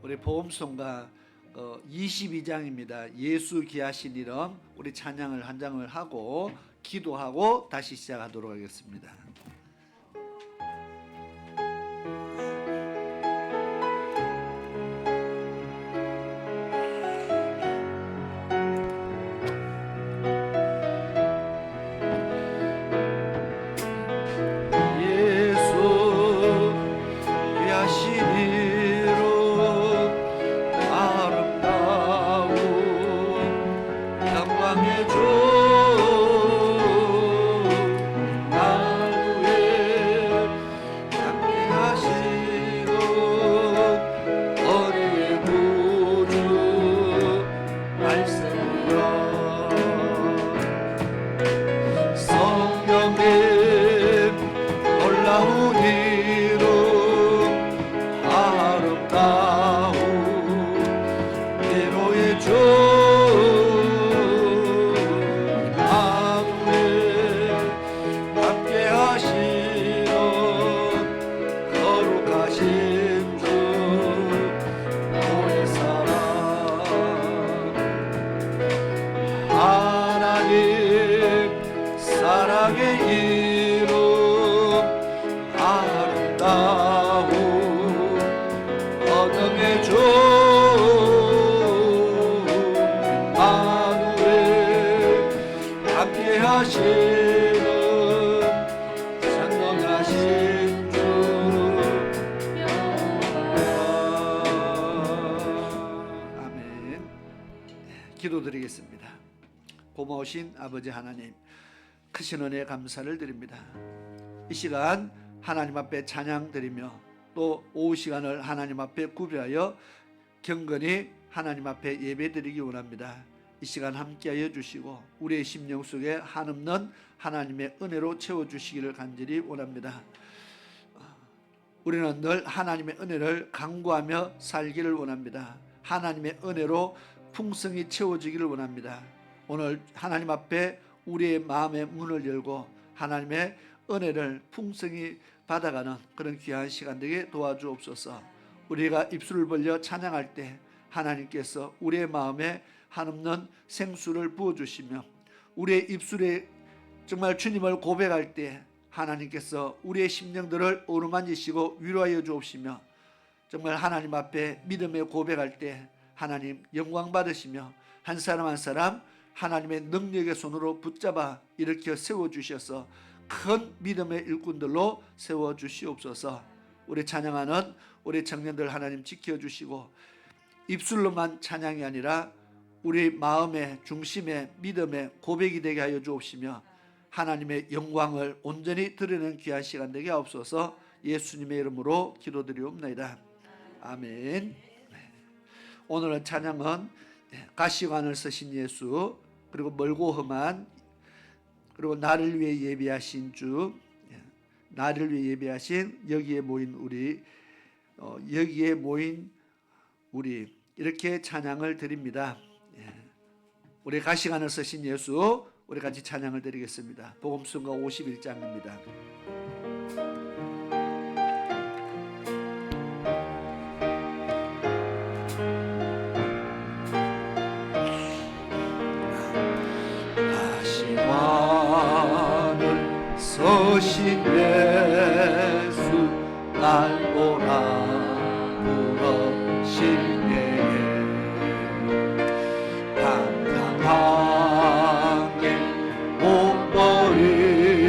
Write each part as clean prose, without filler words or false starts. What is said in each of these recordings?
우리 복음송가 22장입니다. 예수 귀하신 이름. 우리 찬양을 한 장을 하고 기도하고 다시 시작하도록 하겠습니다. 기도드리겠습니다. 고마우신 아버지 하나님, 크신 은혜에 감사를 드립니다. 이 시간 하나님 앞에 찬양 드리며 또 오후 시간을 하나님 앞에 구별하여 경건히 하나님 앞에 예배 드리기 원합니다. 이 시간 함께하여 주시고 우리의 심령 속에 한없는 하나님의 은혜로 채워주시기를 간절히 원합니다. 우리는 늘 하나님의 은혜를 간구하며 살기를 원합니다. 하나님의 은혜로 풍성히 채워지기를 원합니다. 오늘 하나님 앞에 우리의 마음의 문을 열고 하나님의 은혜를 풍성히 받아가는 그런 귀한 시간 되게 도와주옵소서. 우리가 입술을 벌려 찬양할 때 하나님께서 우리의 마음에 한없는 생수를 부어주시며 우리의 입술에 정말 주님을 고백할 때 하나님께서 우리의 심령들을 어루만지시고 위로하여 주옵시며 정말 하나님 앞에 믿음의 고백할 때 하나님 영광 받으시며 한 사람 한 사람 하나님의 능력의 손으로 붙잡아 일으켜 세워주셔서 큰 믿음의 일꾼들로 세워주시옵소서. 우리 찬양하는 우리 청년들 하나님 지켜주시고 입술로만 찬양이 아니라 우리 마음의 중심의 믿음의 고백이 되게 하여 주옵시며 하나님의 영광을 온전히 드리는 귀한 시간 되게 하옵소서. 예수님의 이름으로 기도드리옵나이다. 아멘. 오늘은 찬양은 가시관을 쓰신 예수, 그리고 멀고 험한, 그리고 나를 위해 예비하신 주, 나를 위해 예비하신 여기에 모인 우리, 여기에 모인 우리, 이렇게 찬양을 드립니다. 우리 가시관을 쓰신 예수, 우리 같이 찬양을 드리겠습니다. 복음성가 51장입니다. 서신 예수 날 보라 부르실 때에 당당하게 못 버리고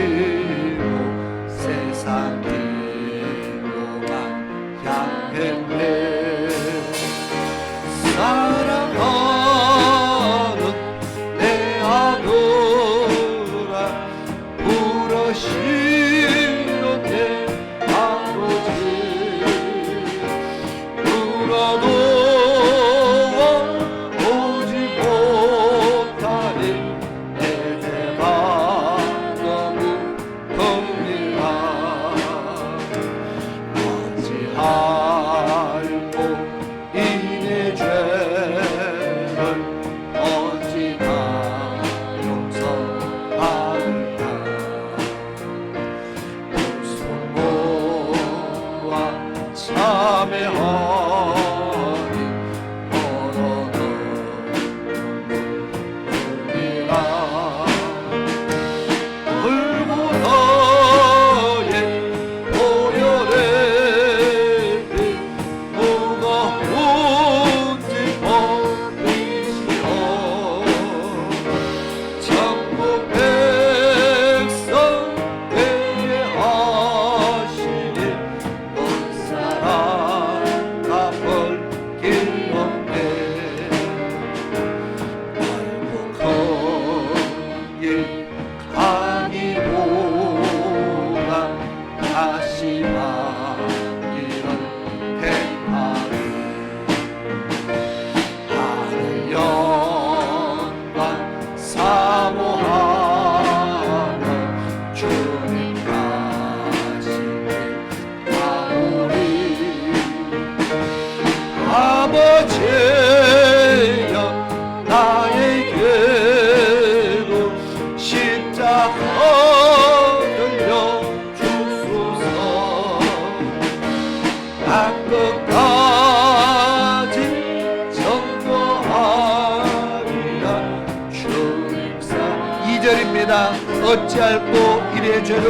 아뢰다 어찌할꼬 이래 죄를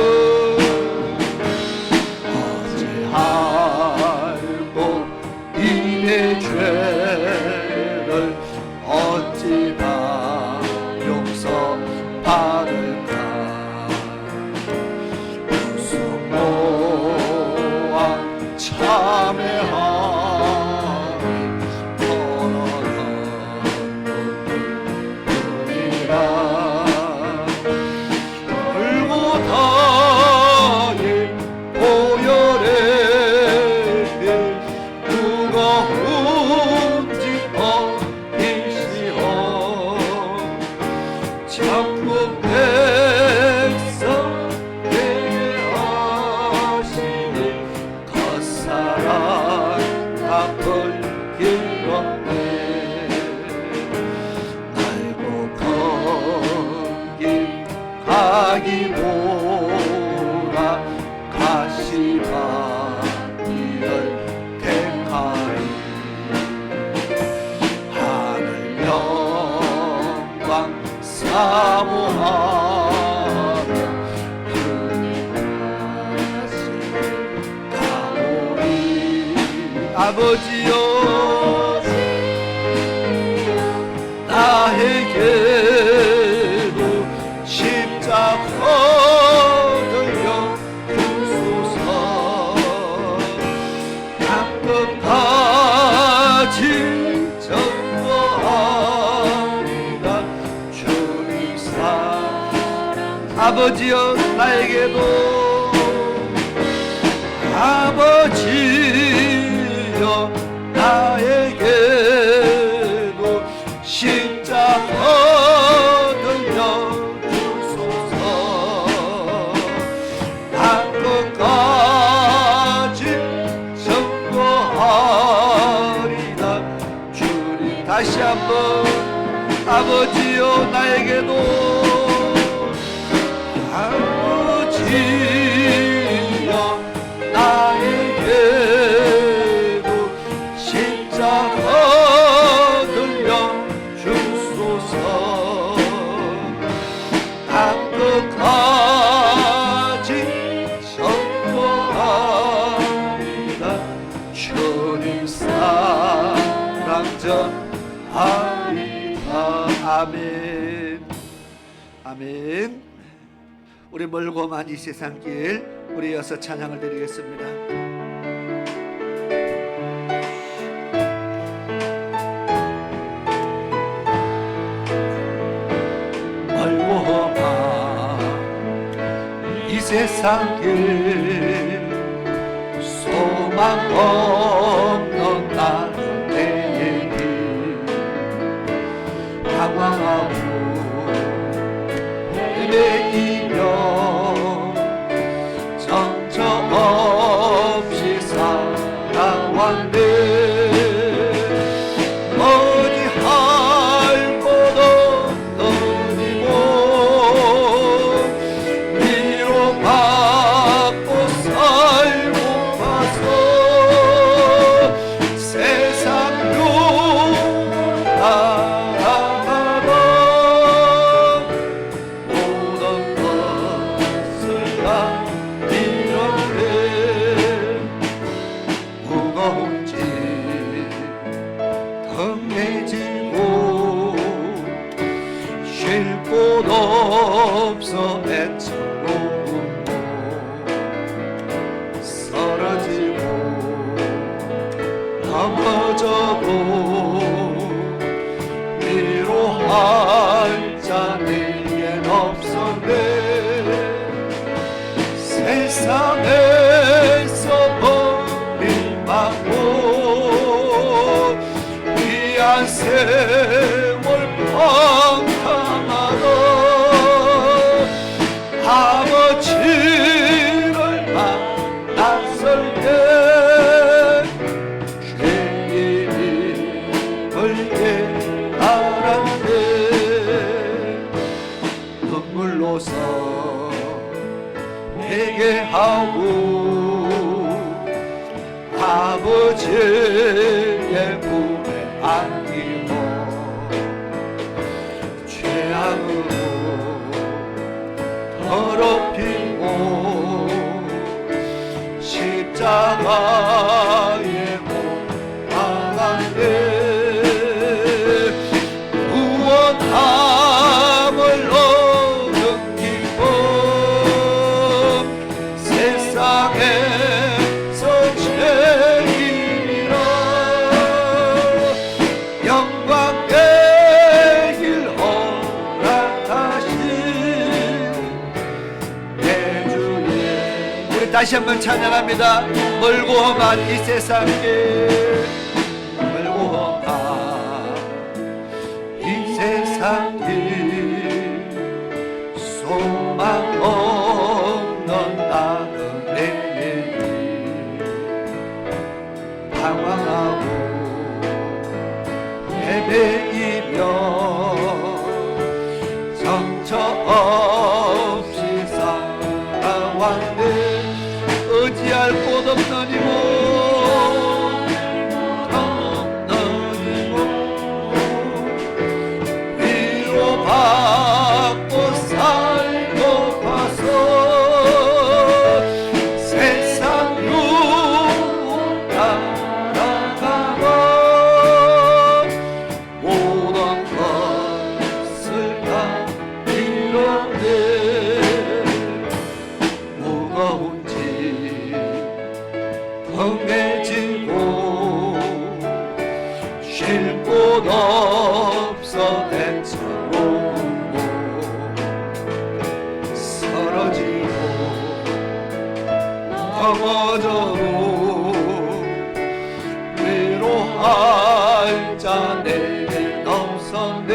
어찌할꼬 이래 죄를 어찌다 용서받을까 수모와 참회하리 털어넣으리라 울고 다일 보혈에 무거운 지퍼 이시어 참고 백성 되게 하시니 겉사랑 다 벌기었네 날고 거기 가기보라 가시바 이를 택하리 하늘 영광 사모하며 주님 가오리 아버지여 나에게도 십자가 들려 주소서 땅끝까지 전거하리라 주님 사랑 아버지여 나에게도 아버지여 나에게도 십자가 들려 주소서 땅끝까지 전거하리라 주님 다시 한번 아버지여 나에게도 아버지여 나에게도 십자가 들려 주소서 땅끝까지 전거하리라 주님 사랑 전하리라 아멘 아멘 우리 멀고 먼 이 세상길 우리 이어서 찬양을 드리겠습니다. 멀고 먼 이 세상길 소망 없는 나의 길 방황하고 헤매이며 정처 없이 살아왔네 어디 할 곳 없더니 위로받고 살고 가서 세상 따라가다 모든 것을 다 잃었네 무거운 짐 등에 지고 쉴 곳 없어 애처로운 쓰러지고 넘어져도 위로할 자 내겐 없었네 세상에서 버림받고 귀한 세월 방탕하던 아버지를 만났을 때 죄인임을 깨달았네 눈물로서 회개하고 아버지의 품에 안기고 죄악으로 다시 한번 찬양합니다. 멀고 험한 이 세상에, 멀고 험한 이 세상에 소망 없는 나는 내게 방황하고 헤매이며 정처 없이 살아왔네. 의지할 곳 없는 이곳, 위로받고 살고 봐서 세상 유혹 따라가고 모든 것을 다 잃었네. 무거운 짐 험해지고 쉴 곳 없어 애처롭고 쓰러지고 넘어져도 위로할 자 내겐 없었네.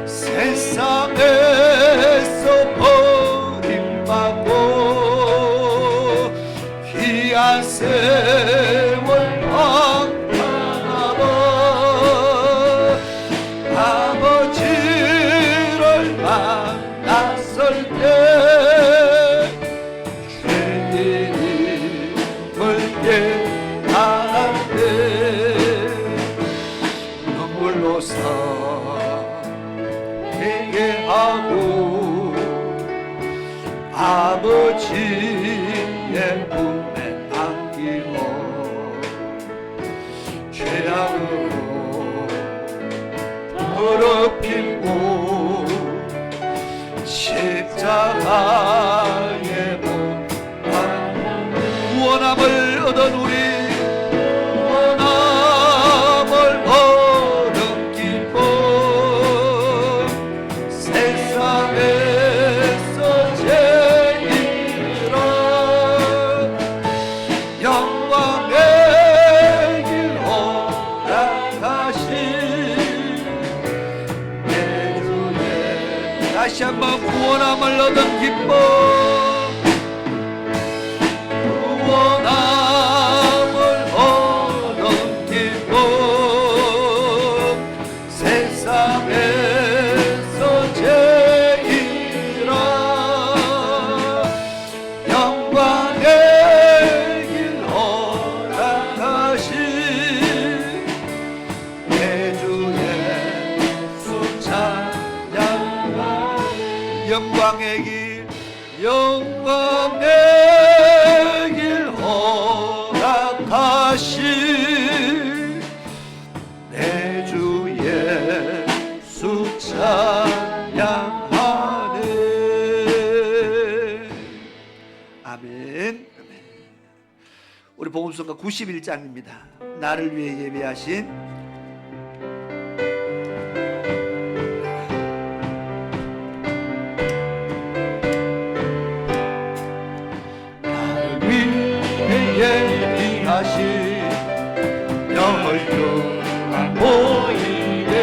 세상에서 버림받고 귀한 세월 방황하다 아버지를 만났을 때 죄인임을 깨달았네. 눈물로서 회개하고 아버지의 품에 안기고 죄악으로 더럽히고 십자가에 못 박는 구원함을 얻은 우리, 구원함을 얻은 기쁨 세상에서 제일이라 영광의 길 허락하신 내 주의 다시 한번 구원함을 얻은 기쁨, 구원함을 얻은 기쁨 세상에서 제일이라 영광의 길 허락하신 내 주의 수 찬양하리. 영광의 길, 영광의 길 허락하신 내 주 예수 찬양하네. 아멘. 우리 복음성가 91장입니다. 나를 위해 예배하신 예비하신 열등한 보이네.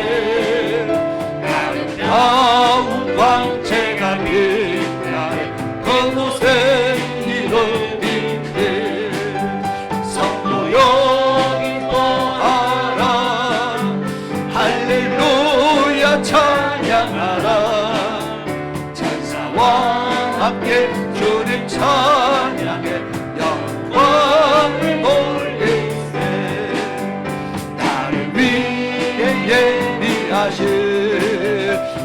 아름다운 광채가 빛나네. 그곳에 이름인데 성도 여기 또하라. 할렐루야 찬양하라. 천사와 함께 주님 찬양해 영광을 돌리세. 나를 위해 예비하신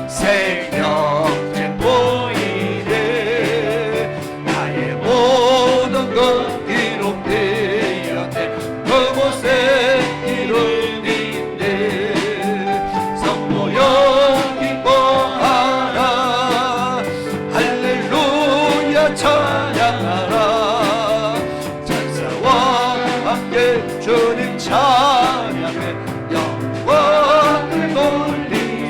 생명책 보이네. 나의 모든 것 기록되었네. 그곳에 이름인데 성도 여기 기뻐하라. 할렐루야 찬양하라. 주님 찬양해 영광을 돌리세.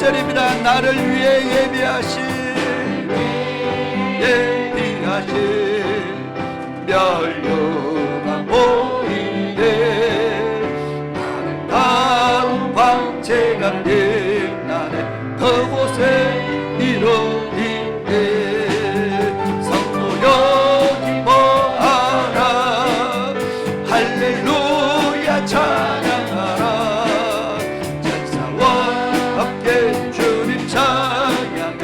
4절입니다. 나를 위해 예비하신 멸류관 보이네. 아름다운 광채가 빛나네. 그곳에 이르리네. 성도여 기뻐하라. 할렐루야 찬양하라. 천사와 함께 주님 찬양해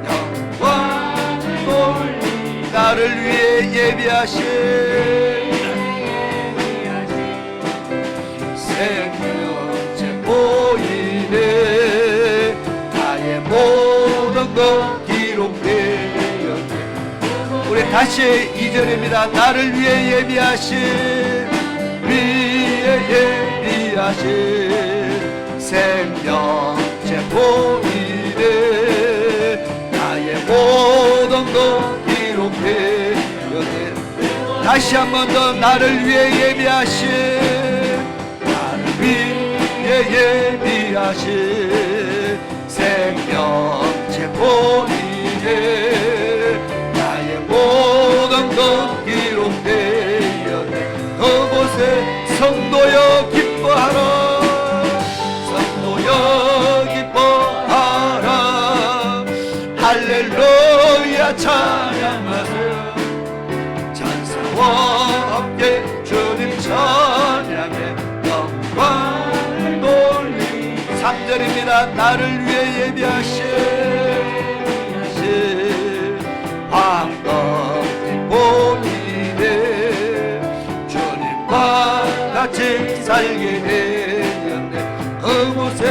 영광을 돌리. 나를 위해 예비하신 생명체 보이네. 나의 모든 것 기록되었네. 우리 다시 2절입니다. 나를 위해 예비하신 생명체 보이네. 나의 모든 것 기록되었네. 다시 한 번 더 나를 위해 예비하신 생명체 보이네. 나의 모든 것 기록되었네. 그곳에 성도여 기뻐하라. 성도여 기뻐하라. 할렐루야 찬양하세요. 찬사와 함께 주님 찬양해 영광을 돌리. 3절입니다. 나를 위해 예비하신 황금빛 보이네. 주님과 같이 살게 되었네. 그곳에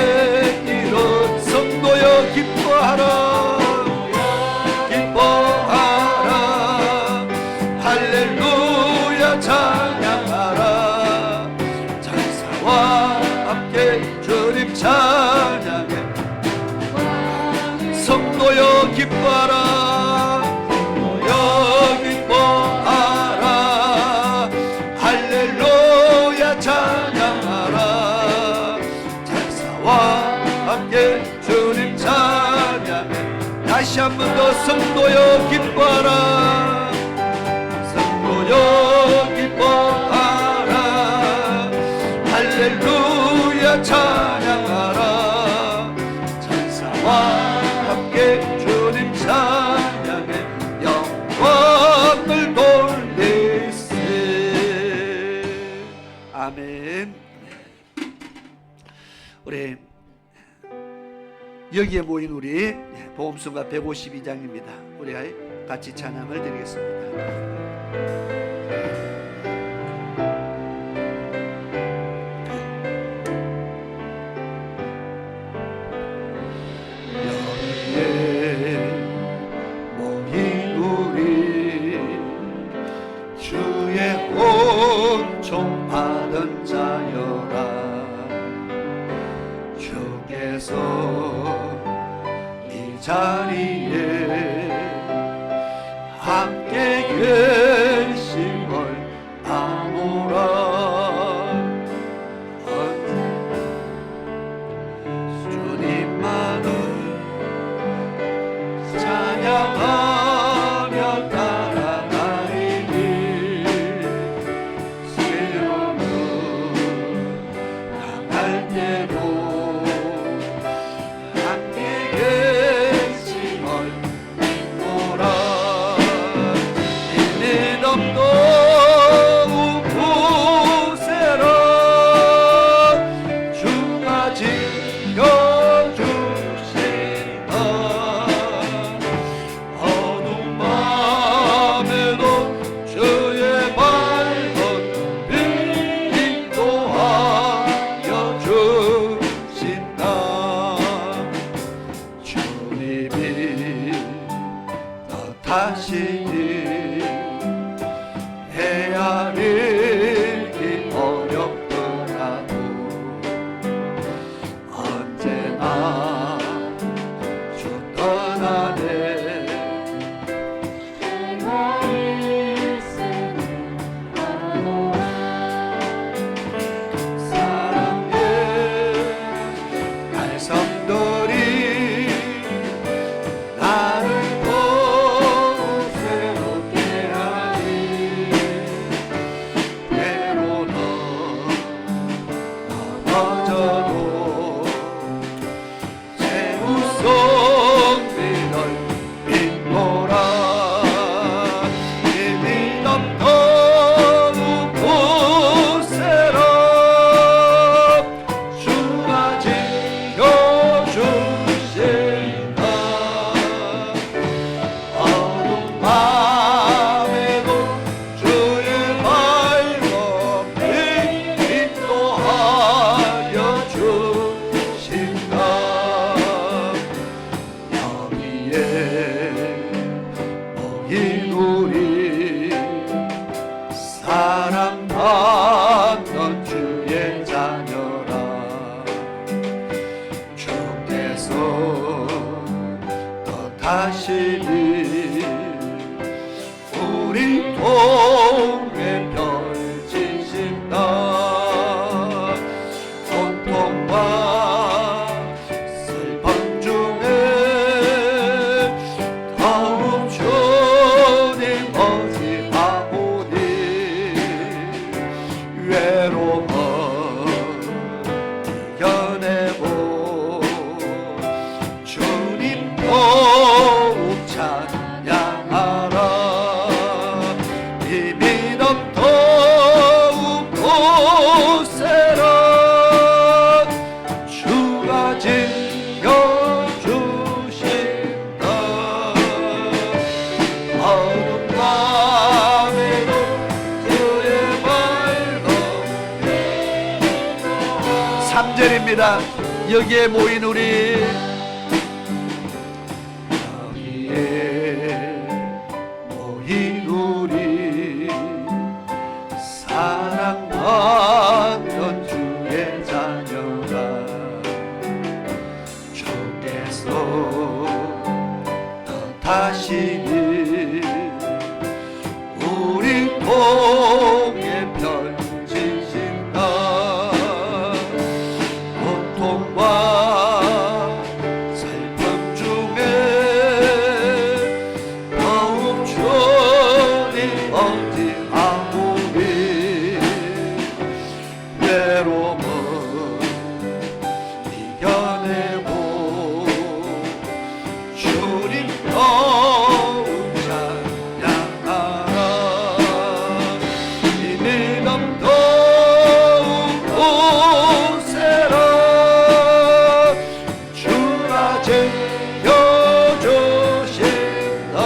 이른 성도여 기뻐하라. 기뻐하라. 할렐루야 찬양하라. 찬사와 함께 주님 찬양해 성도여 기뻐하라. 성도여 기뻐하라. 할렐루야 찬양하라. 찬사와 함께 주님 찬양해. 다시 한 번 더 성도여 기뻐하라. 성도여 기뻐하라. 할렐루야 찬양하라. 찬사와 함께 주님 찬양해 영광을 돌리세. 아멘. 우리 여기에 모인 우리 보험수가 152장입니다. 우리 같이 찬양을 드리겠습니다. 받은 자여라. 주께서 이 자리에 함께 계심을 아노라. 주님만을 찬양하며 따라가리니 주 뜻하시니 우리 통해 펼치신다 고통과 슬픔 중에 더욱 주님 어지하오니 외로움을 이겨내고 주님 더욱 찬양하라 이 믿음 더욱 보세라 주가 지켜주신다 어둠 밤에도 그의 밝음 3절입니다 여기에 모인 우리 사랑받는 주의 자녀가 주께서 뜻하시니 우리 통해 펼치신다 고통과 슬픔 중에 더욱 주님 어지하오니 외로움을 이겨내고 주님 더욱 찬양하라 이 믿음 더욱 보세라 주가 지켜주신다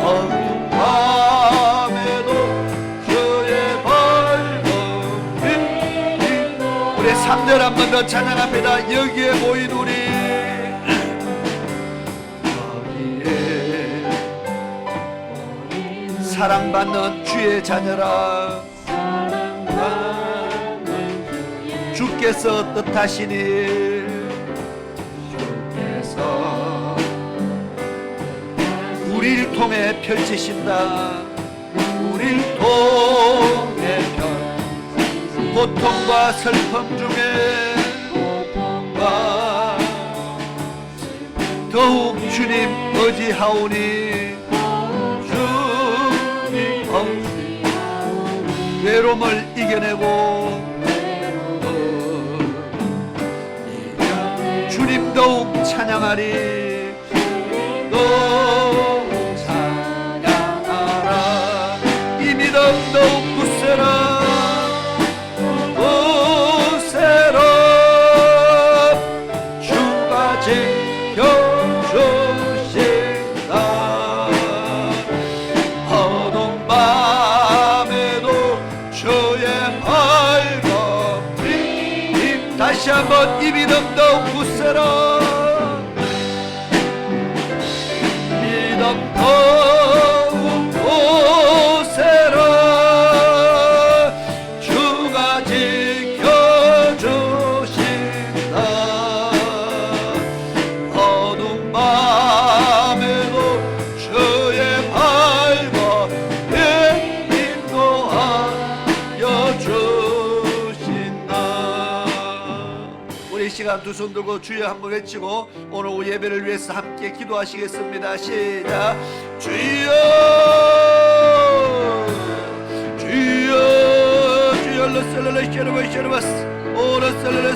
어두운 밤에도 주의 밝음 우리 3절 한 번 더 찬양합니다 여기에 모인 우리 여기에 사랑받는 주의 자녀라 주께서 뜻하시니 주께서 우리를 통해 펼치신다 우리를 통해 고통과 슬픔 중에 더욱 주님 의지하오니 주님 외로움을 이겨내고 주님 더욱 찬양하리 더욱 찬양하라 이 믿음 더욱 굳세라 주가 지켜주신다 어두운 밤에도 주의 밝음 다시 한번 이 믿음 더욱 굳세라 믿음 더욱 보세라 주가 지켜주신다 어두운 밤에도 주의 밝음 인도하여 주신다 우리 시간 두 손 들고 주여 한번 외치고 오늘 오후 예배를 위해서 함께 기도하시겠습니다 시작 주여 주여 주여 러셀레레 쉐르바스 오라 셀레레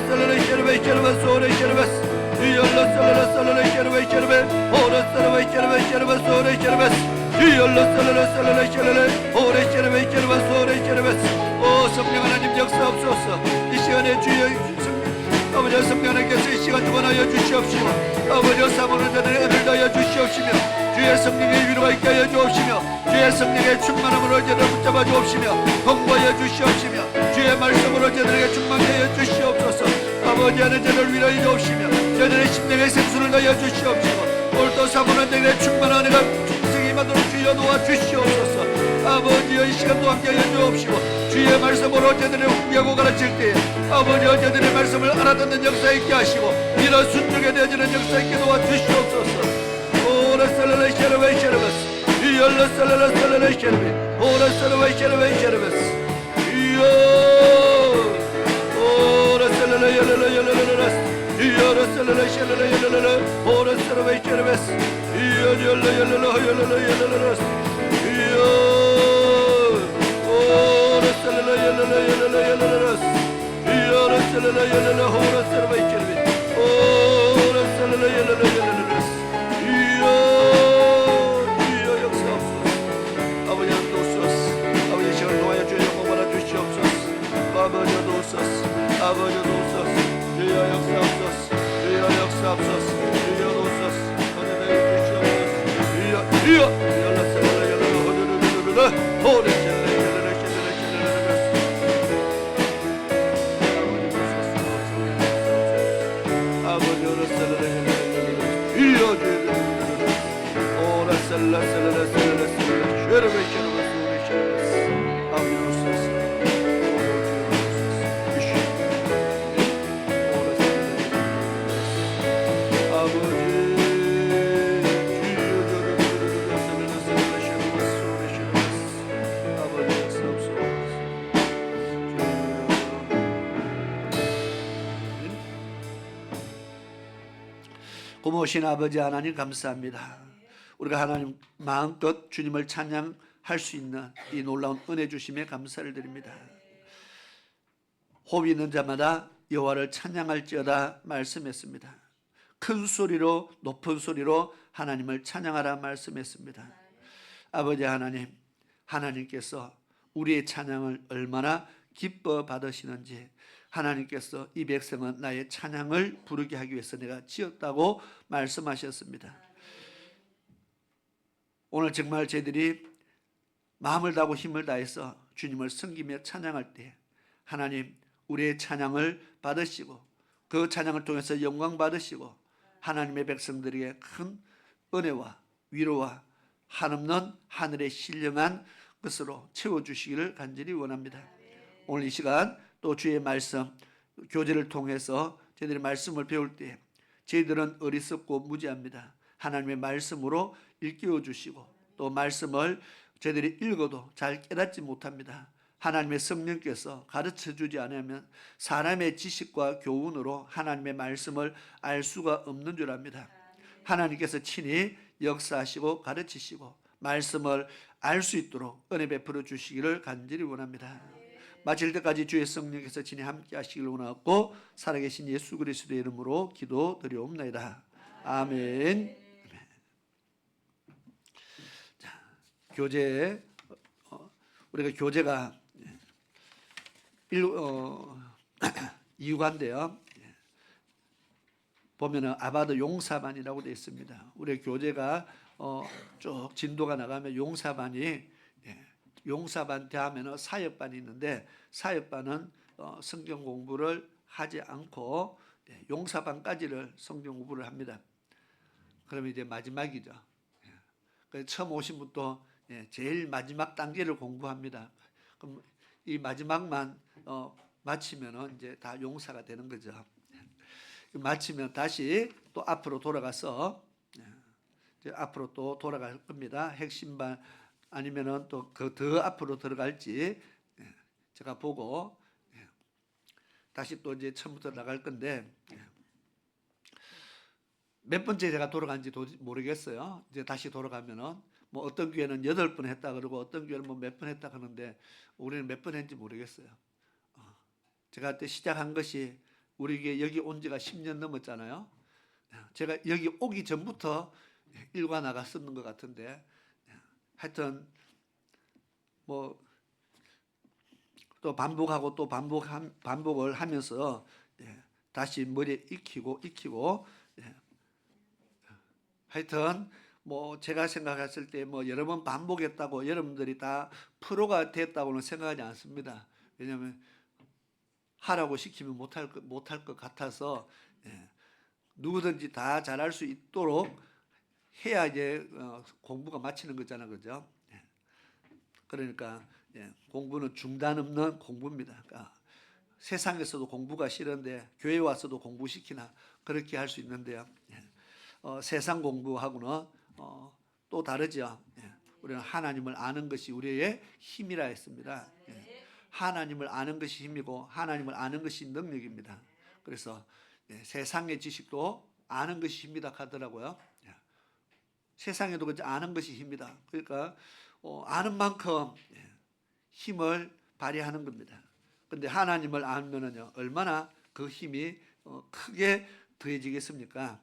쉐르바스 오라 쉐르바스 주여 러셀레레 쉐르바스 오라 쉐르바스 오라 쉐르바스 주여 러셀레레 오라 쉐르바스 오라 쉐르바스 오 성령 하나님 역사옵소서 이 시간에 주여 아버지 성령 하나님께서 이 시간 주관하여 주시옵시며 아버지 사모는 자들의 은혜를 다하여 주시옵시며 주의 성령의 위로가 있게 하여 주옵시며 주의 성령의 충만함으로 저들을 붙잡아 주옵시며 공부하여 주시옵시며 주의 말씀으로 저들에게 충만하게 하여 주시옵소서 아버지 하나님 저들을 위로해 주옵시며 저들의 심령의 생수를 다하여 주시옵시며 오늘도 사모는 자들의 충만한 은혜가 충성히 임하도록 주여 도와주시옵소서 아버지여 이 시간도 함께하여 주옵시고 주의 말씀으로 저들을 훈계하고 가르칠 때에 아버지여 저들의 말씀을 알아듣는 역사 있게 하시고 이런 순종에 되어지는 역사 있게 도와주시옵소서. 오라살라라 샤라바이샤라바스 이얼라살라라 살라라 샤라비 오라살라바이 샤라바이 샤라바스 이어 오라살라라 열라라 열라라라스 이어라살라라 샤라라 열라라라 오라살라바이 샤라바스 이어 열라 열라라 열라라 열라라스 이어 오라살라라 열라라 열라라 열라라스 이어라살라라 열라라 오라살라바이 샤라비 오라살라라 열라라 열라라스 이어 아버지여 도우소서 아버지여 도우소서 주여 역사하소서 주여 역사하소서 주여 도우소서 은혜를 주시옵소서 주여 주여 열라셀라 열라 호르르르르르 호르셀라 열라 셀라 셀라 아버지여 셀라 열라 주여 주여 오라셀라 셀라 셀라 셀라 쉐르베 쉐르베 소리 쉐르베 아버지여 고모신 아버지 하나님 감사합니다. 우리가 하나님 마음껏 주님을 찬양할 수 있는 이 놀라운 은혜 주심에 감사를 드립니다. 호흡이 있는 자마다 여호와를 찬양할지어다 말씀했습니다. 큰 소리로 높은 소리로 하나님을 찬양하라 말씀했습니다. 아버지 하나님, 하나님께서 우리의 찬양을 얼마나 기뻐 받으시는지 하나님께서 이 백성은 나의 찬양을 부르게 하기 위해서 내가 지었다고 말씀하셨습니다. 오늘 정말 저희들이 마음을 다하고 힘을 다해서 주님을 섬기며 찬양할 때 하나님 우리의 찬양을 받으시고 그 찬양을 통해서 영광 받으시고 하나님의 백성들에게 큰 은혜와 위로와 한없는 하늘의 신령한 것으로 채워주시기를 간절히 원합니다. 오늘 이 시간 또 주의 말씀 교제를 통해서 저희들이 말씀을 배울 때 저희들은 어리석고 무지합니다. 하나님의 말씀으로 일깨워 주시고 또 말씀을 저희들이 읽어도 잘 깨닫지 못합니다. 하나님의 성령께서 가르쳐 주지 않으면 사람의 지식과 교훈으로 하나님의 말씀을 알 수가 없는 줄 압니다. 하나님께서 친히 역사하시고 가르치시고 말씀을 알 수 있도록 은혜 베풀어 주시기를 간절히 원합니다. 마칠 때까지 주의 성령께서 친히 함께 하시기를 원하고 살아계신 예수 그리스도의 이름으로 기도드리옵나이다. 아멘. 자, 교제 우리가 교제가 이유가인데요. 보면은 아바드 용사반이라고 되어 있습니다. 우리 교제가 쭉 진도가 나가면 용사반 대하면은 사역반이 있는데 사역반은 성경 공부를 하지 않고 용사반까지를 성경 공부를 합니다. 그러면 이제 마지막이죠. 그래서 처음 오신 분도 제일 마지막 단계를 공부합니다. 그럼 이 마지막만 마치면은 이제 다 용사가 되는 거죠. 마치면 다시 또 앞으로 돌아가서 이제 앞으로 또 돌아갈 겁니다. 핵심반 아니면은 또 그 더 앞으로 들어갈지 제가 보고 다시 또 이제 처음부터 나갈 건데 몇 번째 제가 돌아간지 모르겠어요. 이제 다시 돌아가면은 뭐 어떤 교회는 8번 했다 그러고 어떤 교회는 뭐 몇 번 했다 그러는데 우리는 몇 번 했는지 모르겠어요. 제가 그때 시작한 것이 우리 여기 온 지가 10년 넘었잖아요. 제가 여기 오기 전부터 일과 나갔었는 것 같은데 하여튼 뭐 또 반복하고 또 반복을 하면서 다시 머리에 익히고 하여튼 뭐 제가 생각했을 때 뭐 여러 번 반복했다고 여러분들이 다 프로가 됐다고는 생각하지 않습니다. 왜냐하면 하라고 시키면 못할 것 같아서 누구든지 다 잘할 수 있도록 해야 이제 공부가 마치는 거잖아, 그죠? 그러니까 공부는 중단 없는 공부입니다. 그러니까 세상에서도 공부가 싫은데 교회 와서도 공부시키나 그렇게 할 수 있는데요. 세상 공부하고는 또 다르죠. 우리는 하나님을 아는 것이 우리의 힘이라 했습니다. 하나님을 아는 것이 힘이고 하나님을 아는 것이 능력입니다. 그래서 세상의 지식도 아는 것이 힘이다 하더라고요. 세상에도 그저 아는 것이 힘이다. 그러니까 아는 만큼 힘을 발휘하는 겁니다. 근데 하나님을 알면은요, 얼마나 그 힘이 크게 더해지겠습니까?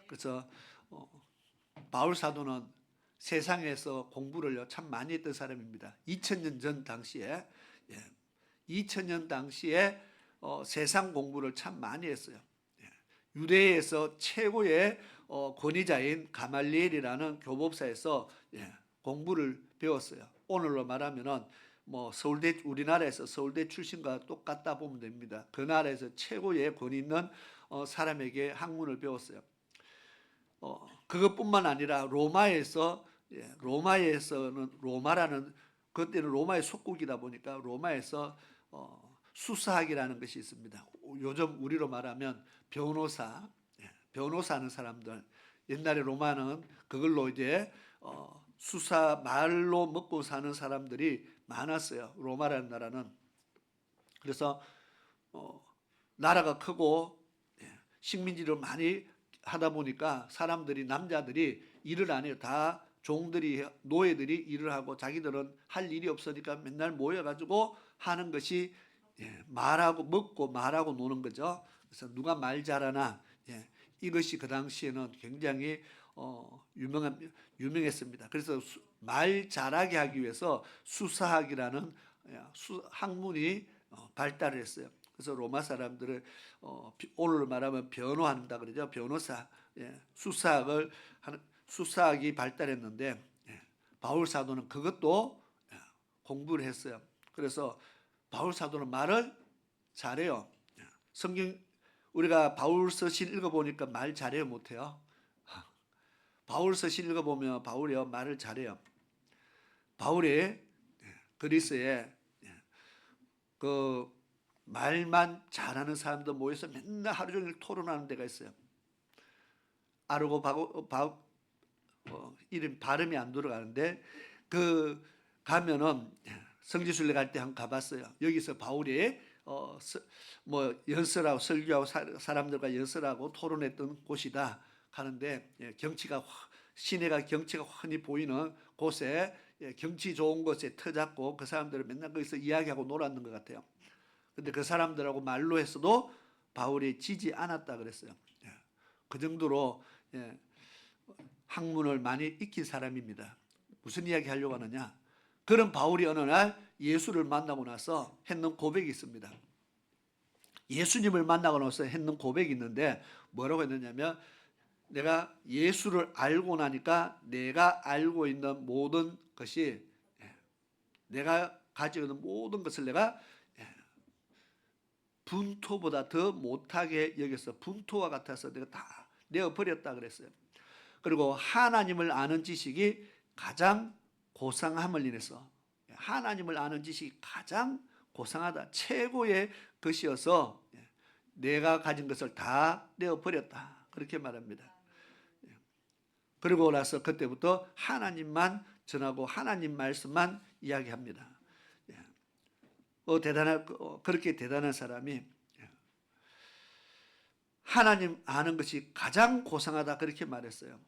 그래서 바울 사도는 세상에서 공부를 참 많이 했던 사람입니다. 2000년 전 당시에 2000년 당시에 세상 공부를 참 많이 했어요. 유대에서 최고의 권위자인 가말리엘이라는 교법사에서 공부를 배웠어요. 오늘로 말하면은 뭐 서울대, 우리나라에서 서울대 출신과 똑같다 보면 됩니다. 그 나라에서 최고의 권위 있는 사람에게 학문을 배웠어요. 그것뿐만 아니라 로마에서는 로마라는, 그때는 로마의 속국이다 보니까 로마에서 수사학이라는 것이 있습니다. 요즘 우리로 말하면 변호사하는 사람들. 옛날에 로마는 그걸로 이제 수사 말로 먹고 사는 사람들이 많았어요. 로마라는 나라는. 그래서 나라가 크고 식민지를 많이 하다 보니까 사람들이, 남자들이 일을 안 해요. 다 종들이, 노예들이 일을 하고 자기들은 할 일이 없으니까 맨날 모여가지고 하는 것이 말하고 먹고 말하고 노는 거죠. 그래서 누가 말 잘하나, 이것이 그 당시에는 굉장히 유명했습니다. 그래서 말 잘하게 하기 위해서 수사학이라는 학문이 발달을 했어요. 그래서 로마 사람들을 오늘 말하면 변호한다 그러죠. 변호사, 수사학이 발달했는데 바울 사도는 그것도 공부를 했어요. 그래서 바울 사도는 말을 잘해요. 성경 우리가 바울 서신 읽어보니까 말 잘해요, 못해요? 바울 서신 읽어보면 바울이요 말을 잘해요. 바울이 그리스에 그 말만 잘하는 사람들 모여서 맨날 하루 종일 토론하는 데가 있어요. 아르고 이름 발음이 안 들어가는데 그 가면은 성지순례 갈 때 한번 가봤어요. 여기서 바울이 뭐 연설하고 설교하고 사람들과 연설하고 토론했던 곳이다 하는데, 경치가 시내가 경치가 훤히 보이는 곳에, 경치 좋은 곳에 터잡고 그 사람들을 맨날 거기서 이야기하고 놀았는 것 같아요. 근데 그 사람들하고 말로 했어도 바울이 지지 않았다 그랬어요. 그 정도로 학문을 많이 익힌 사람입니다. 무슨 이야기 하려고 하느냐? 그런 바울이 어느 날 예수를 만나고 나서 했는 고백이 있습니다. 예수님을 만나고 나서 했는 고백이 있는데 뭐라고 했느냐면, 내가 예수를 알고 나니까 내가 알고 있는 모든 것이, 내가 가지고 있는 모든 것을 내가 분토보다 더 못하게 여겨서 분토와 같아서 내가 다 내어버렸다 그랬어요. 그리고 하나님을 아는 지식이 가장 고상함을 인해서, 하나님을 아는 지식이 가장 고상하다, 최고의 것이어서 내가 가진 것을 다 내어버렸다, 그렇게 말합니다. 그리고 나서 그때부터 하나님만 전하고 하나님 말씀만 이야기합니다. 그렇게 대단한 사람이 하나님 아는 것이 가장 고상하다, 그렇게 말했어요.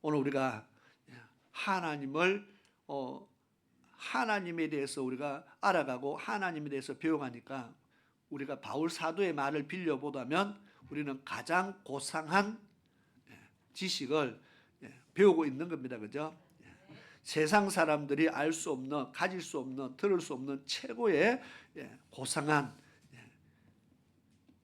오늘 우리가 하나님에 대해서 우리가 알아가고 하나님에 대해서 배워가니까 우리가 바울 사도의 말을 빌려보다면 우리는 가장 고상한 지식을 배우고 있는 겁니다. 그죠? 세상 사람들이 알 수 없는, 가질 수 없는, 들을 수 없는 최고의 고상한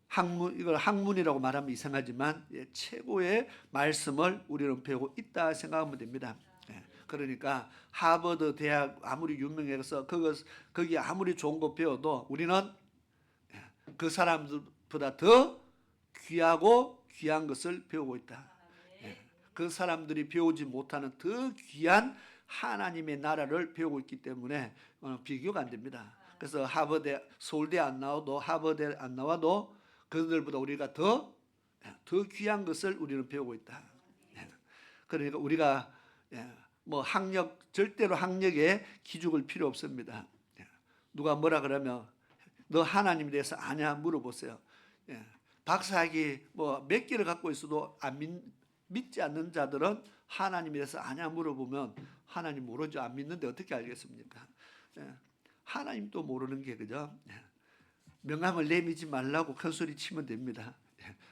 학문, 이걸 학문이라고 말하면 이상하지만 최고의 말씀을 우리는 배우고 있다 생각하면 됩니다. 그러니까 하버드 대학 아무리 유명해서 거기 아무리 좋은 거 배워도 우리는 그 사람들보다 더 귀하고 귀한 것을 배우고 있다. 그 사람들이 배우지 못하는 더 귀한 하나님의 나라를 배우고 있기 때문에 비교가 안 됩니다. 그래서 하버드, 서울대 안 나와도 하버드 안 나와도 그들보다 우리가 더 귀한 것을 우리는 배우고 있다. 그러니까 우리가 뭐 절대로 학력에 기죽을 필요 없습니다. 누가 뭐라 그러면 너 하나님에 대해서 아냐 물어보세요. 박사학위 뭐 몇 개를 갖고 있어도 믿지 않는 자들은 하나님에 대해서 아냐 물어보면 하나님 모르죠. 안 믿는데 어떻게 알겠습니까? 하나님도 모르는 게 그죠? 명함을 내미지 말라고 큰 소리 치면 됩니다.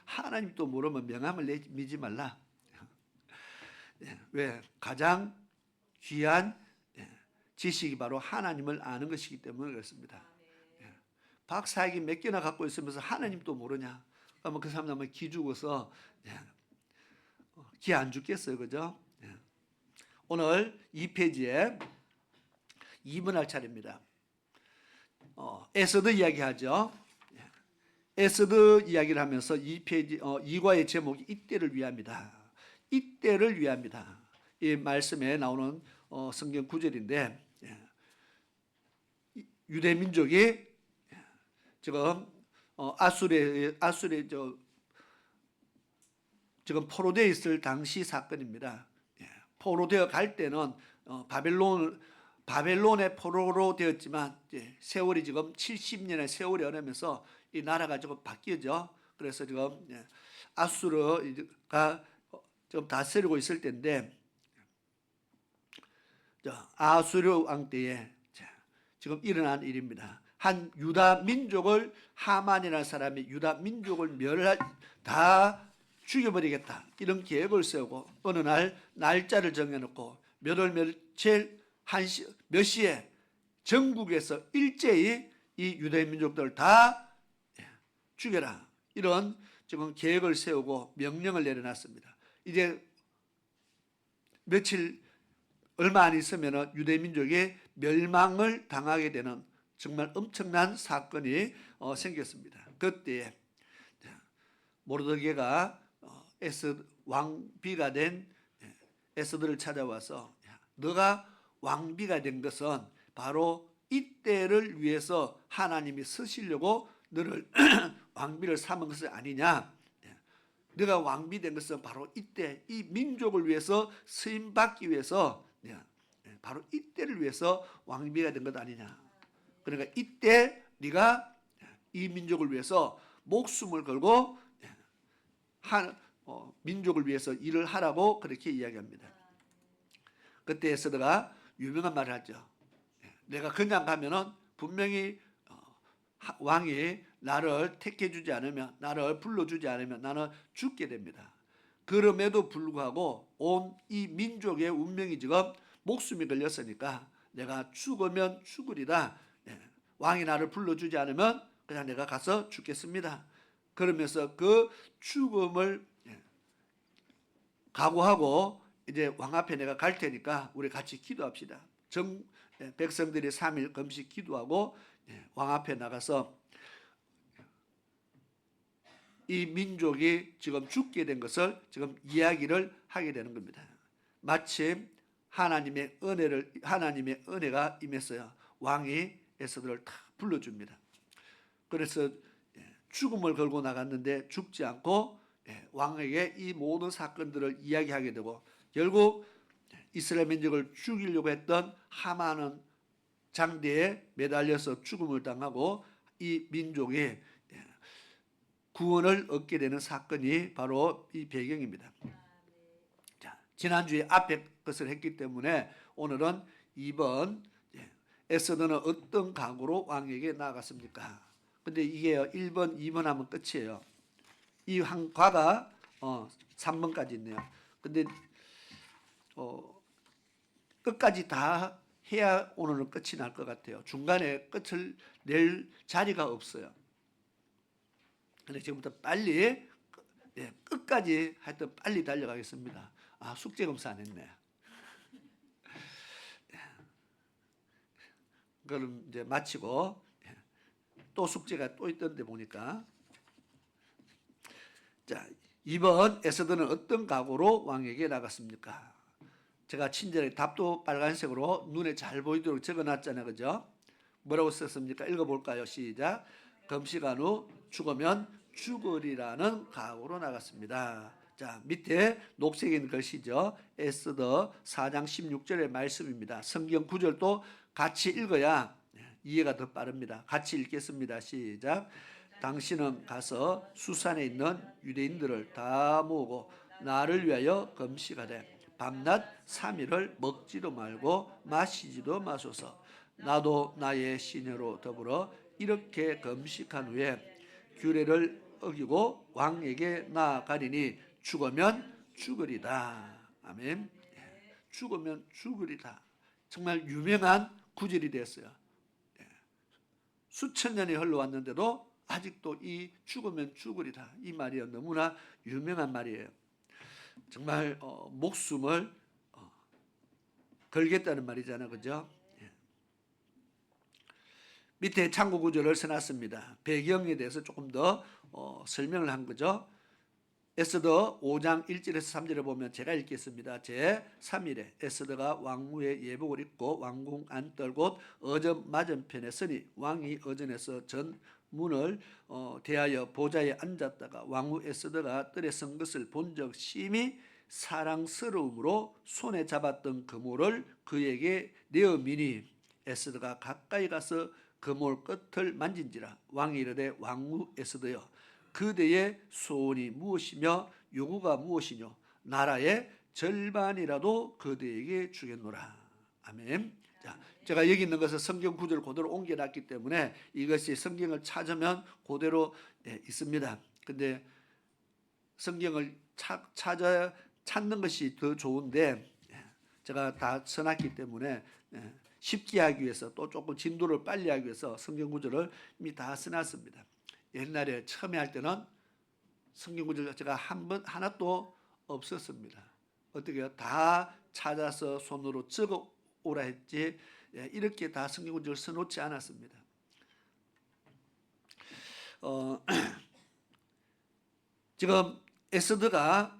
하나님도 모르면 명함을 내미지 말라. 왜? 가장 귀한 지식이 바로 하나님을 아는 것이기 때문에 그렇습니다. 박사학위 몇 개나 갖고 있으면서 하나님도 모르냐? 그러면 그 사람 아마 기죽어서 기 안 죽겠어요, 그죠? 오늘 이 페이지에 2번 할 차례입니다. 에스더 이야기하죠. 에스더 이야기를 하면서 이 페이지 2과의 제목이 이때를 위함이다. 이때를 위함이다. 이 말씀에 나오는 성경 구절인데 유대 민족이 지금 아수르에 지금 포로되어 있을 당시 사건입니다. 포로되어 갈 때는 바벨론의 포로로 되었지만 세월이 지금 70년의 세월이 흐르면서 이 나라가 조금 바뀌죠. 그래서 지금 아수르가 지금 다스리고 있을 때인데 아수르 왕 때에 지금 일어난 일입니다. 한 유다 민족을 하만이라는 사람이 유다 민족을 다 죽여버리겠다 이런 계획을 세우고 어느 날 날짜를 정해놓고 몇 월 며칠 몇 시에 전국에서 일제히 이 유대 민족들을 다 죽여라 이런 지금 계획을 세우고 명령을 내려놨습니다. 이제 얼마 안 있으면 유대 민족이 멸망을 당하게 되는 정말 엄청난 사건이 생겼습니다. 그때 모르드게가 왕비가 된 에스더를 찾아와서 너가 왕비가 된 것은 바로 이때를 위해서 하나님이 쓰시려고 너를 왕비를 삼은 것이 아니냐. 네가 왕비 된 것은 바로 이때 이 민족을 위해서 쓰임받기 위해서 바로 이때를 위해서 왕비가 된 것 아니냐. 그러니까 이때 네가 이 민족을 위해서 목숨을 걸고 민족을 위해서 일을 하라고 그렇게 이야기합니다. 그때 에스더가 유명한 말을 하죠. 내가 그냥 가면은 분명히 왕이 나를 택해주지 않으면, 나를 불러주지 않으면 나는 죽게 됩니다. 그럼에도 불구하고 온 이 민족의 운명이 지금 목숨이 걸렸으니까 내가 죽으면 죽으리라. 왕이 나를 불러주지 않으면 그냥 내가 가서 죽겠습니다. 그러면서 그 죽음을 각오하고 이제 왕 앞에 내가 갈 테니까 우리 같이 기도합시다. 백성들이 3일 금식 기도하고 왕 앞에 나가서 이 민족이 지금 죽게 된 것을 지금 이야기를 하게 되는 겁니다. 마침 하나님의 은혜가 임했어요. 왕이 에스더를 다 불러줍니다. 그래서 죽음을 걸고 나갔는데 죽지 않고 왕에게 이 모든 사건들을 이야기하게 되고 결국 이스라엘 민족을 죽이려고 했던 하만은 장대에 매달려서 죽음을 당하고 이 민족이 구원을 얻게 되는 사건이 바로 이 배경입니다. 자, 지난주에 앞에 것을 했기 때문에 오늘은 2번 에스더는 어떤 각오로 왕에게 나아갔습니까? 근데 이게 1번, 2번 하면 끝이에요. 이 한 과가 3번까지 있네요. 근데 끝까지 다 해야 오늘은 끝이 날 것 같아요. 중간에 끝을 낼 자리가 없어요. 근데 지금부터 빨리 끝까지 하여튼 빨리 달려가겠습니다. 숙제 검사 안 했네. 그럼 이제 마치고 또 숙제가 또 있던데 보니까 자, 2번 에스더는 어떤 각오로 왕에게 나갔습니까? 제가 친절하게 답도 빨간색으로 눈에 잘 보이도록 적어놨잖아요. 그죠? 뭐라고 썼습니까? 읽어볼까요? 시작. 금식한 후 죽으면 죽으리라는 각오로 나갔습니다. 자, 밑에 녹색인 글씨죠. 에스더 4장 16절의 말씀입니다. 성경 구절도 같이 읽어야 이해가 더 빠릅니다. 같이 읽겠습니다. 시작. 당신은 가서 수산에 있는 유대인들을 다 모으고 나를 위하여 금식하되 밤낮 3일을 먹지도 말고 마시지도 마소서. 나도 나의 시녀로 더불어 이렇게 금식한 후에 규례를 어기고 왕에게 나아가리니 죽으면 죽으리다. 아멘. 죽으면 죽으리다. 정말 유명한 구절이 됐어요. 수천 년이 흘러왔는데도 아직도 이 죽으면 죽으리다. 이 말이 너무나 유명한 말이에요. 정말 목숨을 걸겠다는 말이잖아요. 그죠? 밑에 참고 구절을 써놨습니다. 배경에 대해서 조금 더 설명을 한 거죠. 에스더 5장 1절에서 3절에 보면 제가 읽겠습니다. 제3일에 에스더가 왕후의 예복을 입고 왕궁 안뜰 곳 어전 맞은편에 서니 왕이 어전에서 전 문을 대하여 보좌에 앉았다가 왕후 에스더가 뜰에 선 것을 본 적 심히 사랑스러움으로 손에 잡았던 그물을 그에게 내어미니 에스더가 가까이 가서 그물 끝을 만진지라 왕이 이르되 왕후 에스더여 그대의 소원이 무엇이며 요구가 무엇이뇨 나라의 절반이라도 그대에게 주겠노라. 아멘. 자, 제가 여기 있는 것은 성경 구절을 그대로 옮겨놨기 때문에 이것이 성경을 찾으면 그대로 있습니다. 근데 성경을 찾는 것이 더 좋은데 제가 다 써놨기 때문에 쉽게 하기 위해서 또 조금 진도를 빨리 하기 위해서 성경 구절을 이미 다 써놨습니다. 옛날에 처음에 할 때는 성경 구절 제가 하나도 없었습니다. 어떻게 다 찾아서 손으로 적어 오라 했지 이렇게 다 성경 구절을 써놓지 않았습니다. 지금 에스더가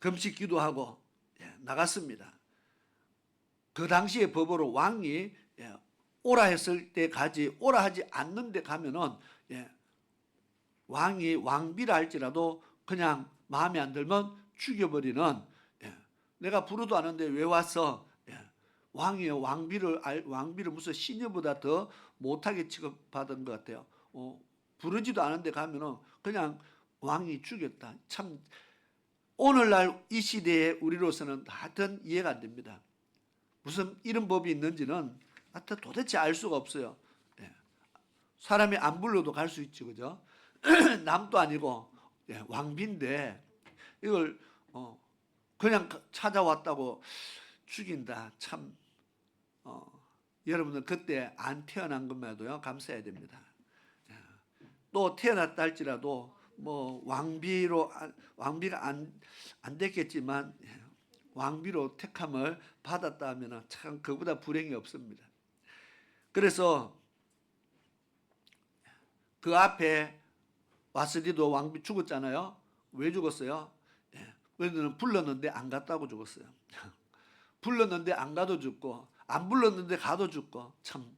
금식 기도하고 나갔습니다. 그 당시의 법으로 왕이 오라 했을 때까지 오라 하지 않는 데 가면은 왕이 왕비라 할지라도 그냥 마음에 안 들면 죽여버리는 내가 부르도 않은데 왜 왔어? 왕이 왕비를 무슨 시녀보다 더 못하게 취급받은 것 같아요. 부르지도 않은데 가면은 그냥 왕이 죽였다. 참 오늘날 이 시대에 우리로서는 하여튼 이해가 안 됩니다. 무슨 이런 법이 있는지는 하여튼 도대체 알 수가 없어요. 사람이 안 불러도 갈 수 있지, 그죠? 남도 아니고 왕비인데 이걸 그냥 찾아왔다고 죽인다. 참 여러분들 그때 안 태어난 것만해도요 감사해야 됩니다. 또 태어났다 할지라도 뭐 왕비가 안 됐겠지만 왕비로 택함을 받았다 하면 참 그보다 불행이 없습니다. 그래서 그 앞에 와스디도 왕비 죽었잖아요. 왜 죽었어요? 왜냐면 불렀는데 안 갔다고 죽었어요. 불렀는데 안 가도 죽고 안 불렀는데 가도 죽고 참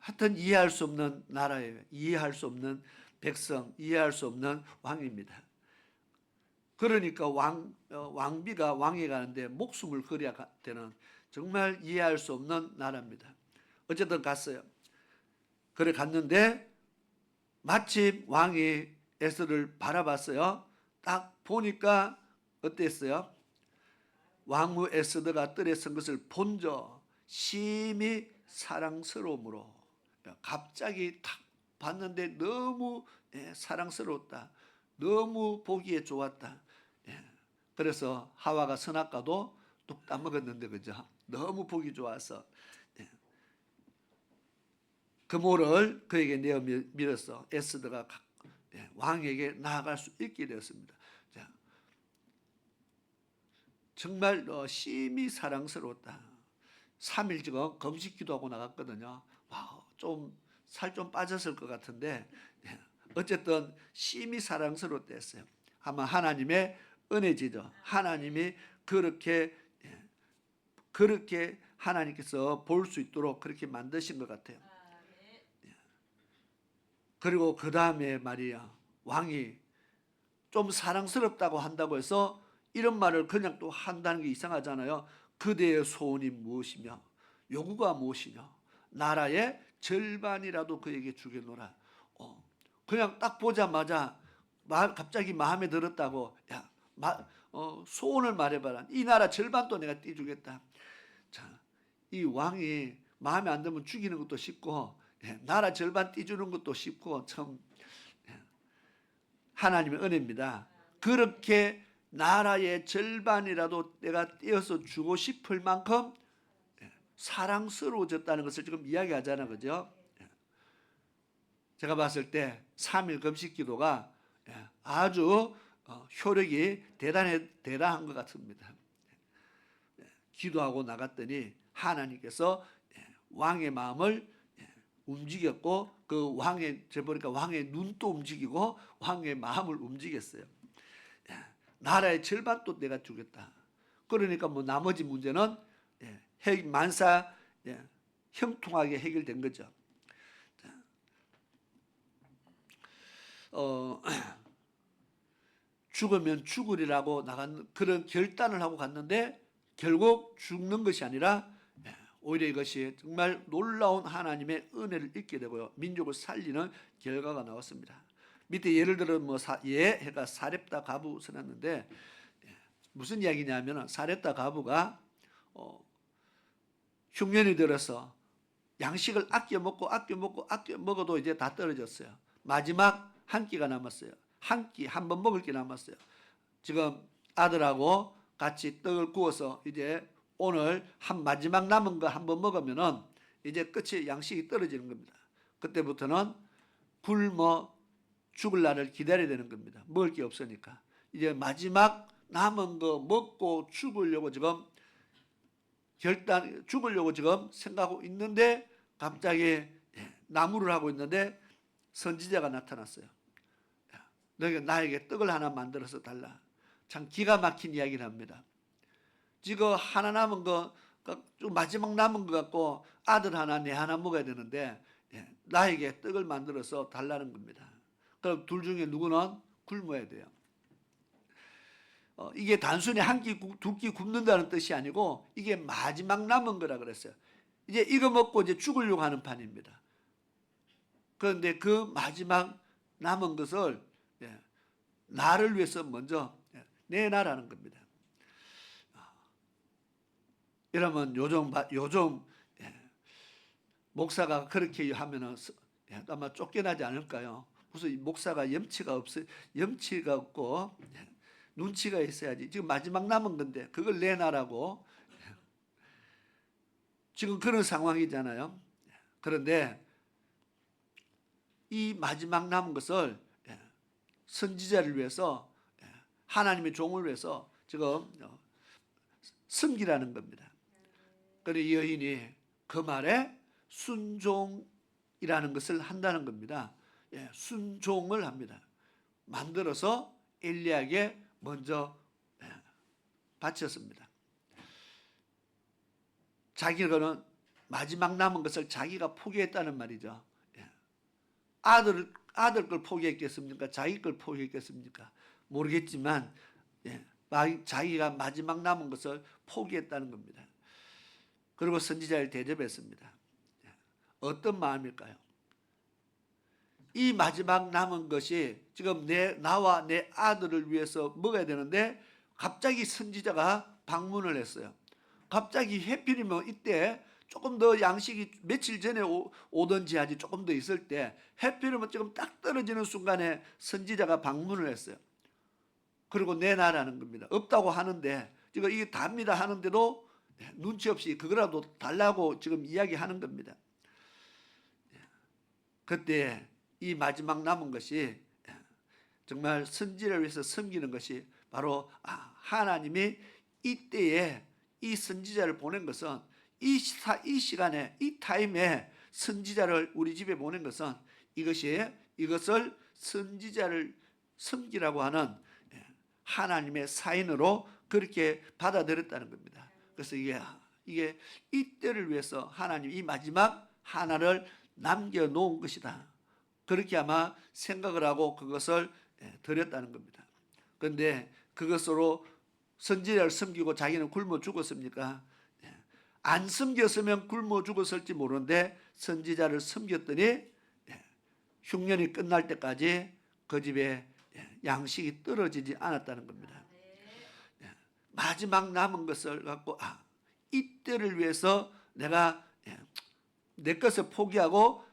하여튼 이해할 수 없는 나라예요. 이해할 수 없는 백성, 이해할 수 없는 왕입니다. 그러니까 왕비가 왕에 가는데 목숨을 걸어야 되는 정말 이해할 수 없는 나라입니다. 어쨌든 갔어요. 그래 갔는데 마침 왕이 에스더를 바라봤어요. 딱 보니까 어땠어요? 왕후 에스더가 뜰에 선 것을 본저 심히 사랑스러움으로 갑자기 탁 봤는데 너무 사랑스러웠다. 너무 보기에 좋았다. 그래서 하와가 선악과도 뚝 따먹었는데 그죠? 너무 보기 좋아서 그모를 그에게 내어 밀어서 에스더가 왕에게 나아갈 수 있게 되었습니다. 자, 정말 심히 사랑스러웠다. 3일 지금 금식 기도하고 나갔거든요. 좀 살 좀 빠졌을 것 같은데 어쨌든 심히 사랑스러웠다 했어요. 아마 하나님의 은혜지죠. 하나님이 그렇게 하나님께서 볼 수 있도록 그렇게 만드신 것 같아요. 그리고 그 다음에 말이야, 왕이 좀 사랑스럽다고 한다고 해서 이런 말을 그냥 또 한다는 게 이상하잖아요. 그대의 소원이 무엇이며 요구가 무엇이냐, 나라의 절반이라도 그에게 주겠노라. 그냥 딱 보자마자 갑자기 마음에 들었다고, 야, 소원을 말해봐라. 이 나라 절반도 내가 떼주겠다. 자, 이 왕이 마음에 안 들면 죽이는 것도 쉽고, 나라 절반 떼주는 것도 쉽고, 참 하나님의 은혜입니다. 그렇게 나라의 절반이라도 내가 떼어서 주고 싶을 만큼 사랑스러워졌다는 것을 지금 이야기하잖아요. 그죠? 제가 봤을 때 3일 금식 기도가 아주 효력이 대단한 것 같습니다. 기도하고 나갔더니 하나님께서 왕의 마음을 움직였고, 그 보니까 왕의 눈도 움직이고 왕의 마음을 움직였어요. 나라의 절반도 내가 주겠다. 그러니까 뭐 나머지 문제는 만사 형통하게 해결된 거죠. 죽으면 죽으리라고 나간 그런 결단을 하고 갔는데, 결국 죽는 것이 아니라 오히려 이것이 정말 놀라운 하나님의 은혜를 잊게 되고요, 민족을 살리는 결과가 나왔습니다. 밑에 예를 들어 해가 사렙다 가부 써놨는데, 무슨 이야기냐면 사렙다 가부가 흉년이 들어서 양식을 아껴 먹어도 이제 다 떨어졌어요. 마지막 한 끼가 남았어요. 한 번 먹을 게 남았어요. 지금 아들하고 같이 떡을 구워서 이제 오늘 마지막 남은 거 한 번 먹으면은 이제 끝이 양식이 떨어지는 겁니다. 그때부터는 굶어 죽을 날을 기다려야 되는 겁니다. 먹을 게 없으니까. 이제 마지막 남은 거 먹고 죽으려고 지금 생각하고 있는데, 갑자기 나무를 하고 있는데 선지자가 나타났어요. 너희가 나에게 떡을 하나 만들어서 달라. 참 기가 막힌 이야기를 합니다. 지금 하나 남은 거, 마지막 남은 거 갖고 아들 하나 내 하나 먹어야 되는데 나에게 떡을 만들어서 달라는 겁니다. 그럼 둘 중에 누구는 굶어야 돼요. 이게 단순히 한 끼, 두 끼 굶는다는 뜻이 아니고 이게 마지막 남은 거라 그랬어요. 이제 이거 먹고 이제 죽으려고 하는 판입니다. 그런데 그 마지막 남은 것을 나를 위해서 먼저 내놔라는 겁니다. 이러면 요즘 목사가 그렇게 하면은 아마 쫓겨나지 않을까요? 무슨 목사가 염치가 없고 눈치가 있어야지. 지금 마지막 남은 건데 그걸 내놔라고. 지금 그런 상황이잖아요. 그런데 이 마지막 남은 것을 선지자를 위해서, 하나님의 종을 위해서 지금 섬기라는 겁니다. 그리고 이 여인이 그 말에 순종이라는 것을 한다는 겁니다. 순종을 합니다. 만들어서 엘리야에게 먼저 바쳤습니다. 자기는 마지막 남은 것을 자기가 포기했다는 말이죠. 아들 걸 포기했겠습니까? 자기 걸 포기했겠습니까? 모르겠지만 자기가 마지막 남은 것을 포기했다는 겁니다. 그리고 선지자를 대접했습니다. 어떤 마음일까요? 이 마지막 남은 것이 지금 나와 내 아들을 위해서 먹어야 되는데 갑자기 선지자가 방문을 했어요. 갑자기 해필이면 이때 조금 더 양식이 며칠 전에 오든지 하지 조금 더 있을 때 해필이면 지금 딱 떨어지는 순간에 선지자가 방문을 했어요. 그리고 내놔라는 겁니다. 없다고 하는데 지금 이게 답니다 하는데도 눈치 없이 그거라도 달라고 지금 이야기하는 겁니다. 그때 이 마지막 남은 것이 정말 선지자를 위해서 섬기는 것이 바로 하나님이 이때에 이 선지자를 보낸 것은 이 시간에 이 타임에 선지자를 우리 집에 보낸 것은 이것을 선지자를 섬기라고 하는 하나님의 사인으로 그렇게 받아들였다는 겁니다. 그래서 이게 이때를 위해서 하나님 이 마지막 하나를 남겨놓은 것이다. 그렇게 아마 생각을 하고 그것을 드렸다는 겁니다. 그런데 그것으로 선지자를 섬기고 자기는 굶어 죽었습니까? 안 섬겼으면 굶어 죽었을지 모르는데 선지자를 섬겼더니 흉년이 끝날 때까지 그 집에 양식이 떨어지지 않았다는 겁니다. 마지막 남은 것을 갖고 이때를 위해서 내가 내 것을 포기하고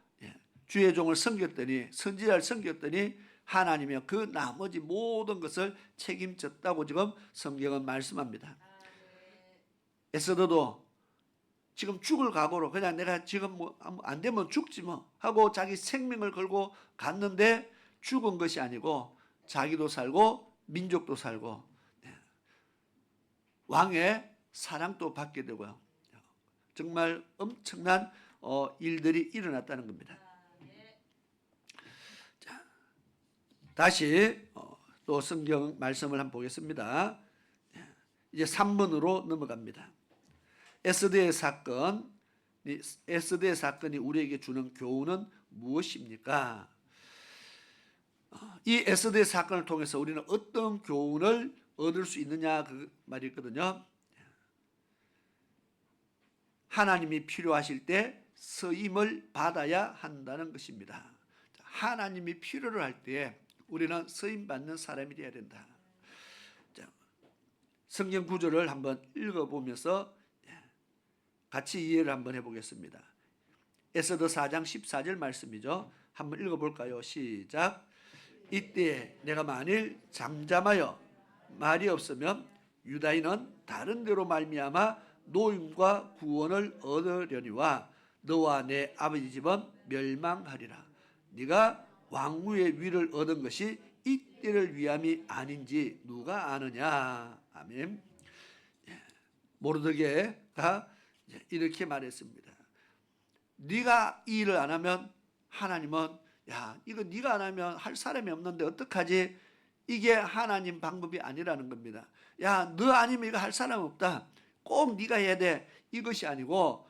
주의 종을 섬겼더니 선지자를 섬겼더니 하나님이 그 나머지 모든 것을 책임졌다고 지금 성경은 말씀합니다. 에스더도 지금 죽을 각오로 그냥 내가 지금 뭐 안 되면 죽지 뭐 하고 자기 생명을 걸고 갔는데 죽은 것이 아니고 자기도 살고 민족도 살고 왕의 사랑도 받게 되고요. 정말 엄청난 일들이 일어났다는 겁니다. 자, 다시 또 성경 말씀을 한번 보겠습니다. 이제 3번으로 넘어갑니다. 에스더의 사건이 우리에게 주는 교훈은 무엇입니까? 이 에스더의 사건을 통해서 우리는 어떤 교훈을 얻을 수 있느냐 그 말이 있거든요. 하나님이 필요하실 때 쓰임을 받아야 한다는 것입니다. 하나님이 필요를 할 때에 우리는 쓰임 받는 사람이 되어야 된다. 성경 구절을 한번 읽어보면서 같이 이해를 한번 해보겠습니다. 에스더 4장 14절 말씀이죠. 한번 읽어볼까요? 시작. 이때 내가 만일 잠잠하여 말이 없으면 유다인은 다른 데로 말미암아 노임과 구원을 얻으려니와 너와 내 아버지 집은 멸망하리라. 네가 왕후의 위를 얻은 것이 이때를 위함이 아닌지 누가 아느냐. 아멘. 모르드게가 이렇게 말했습니다. 네가 이 일을 안 하면 하나님은 이거 네가 안 하면 할 사람이 없는데 어떡하지? 이게 하나님 방법이 아니라는 겁니다. 너 아니면 이거 할 사람 없다. 꼭 네가 해야 돼. 이것이 아니고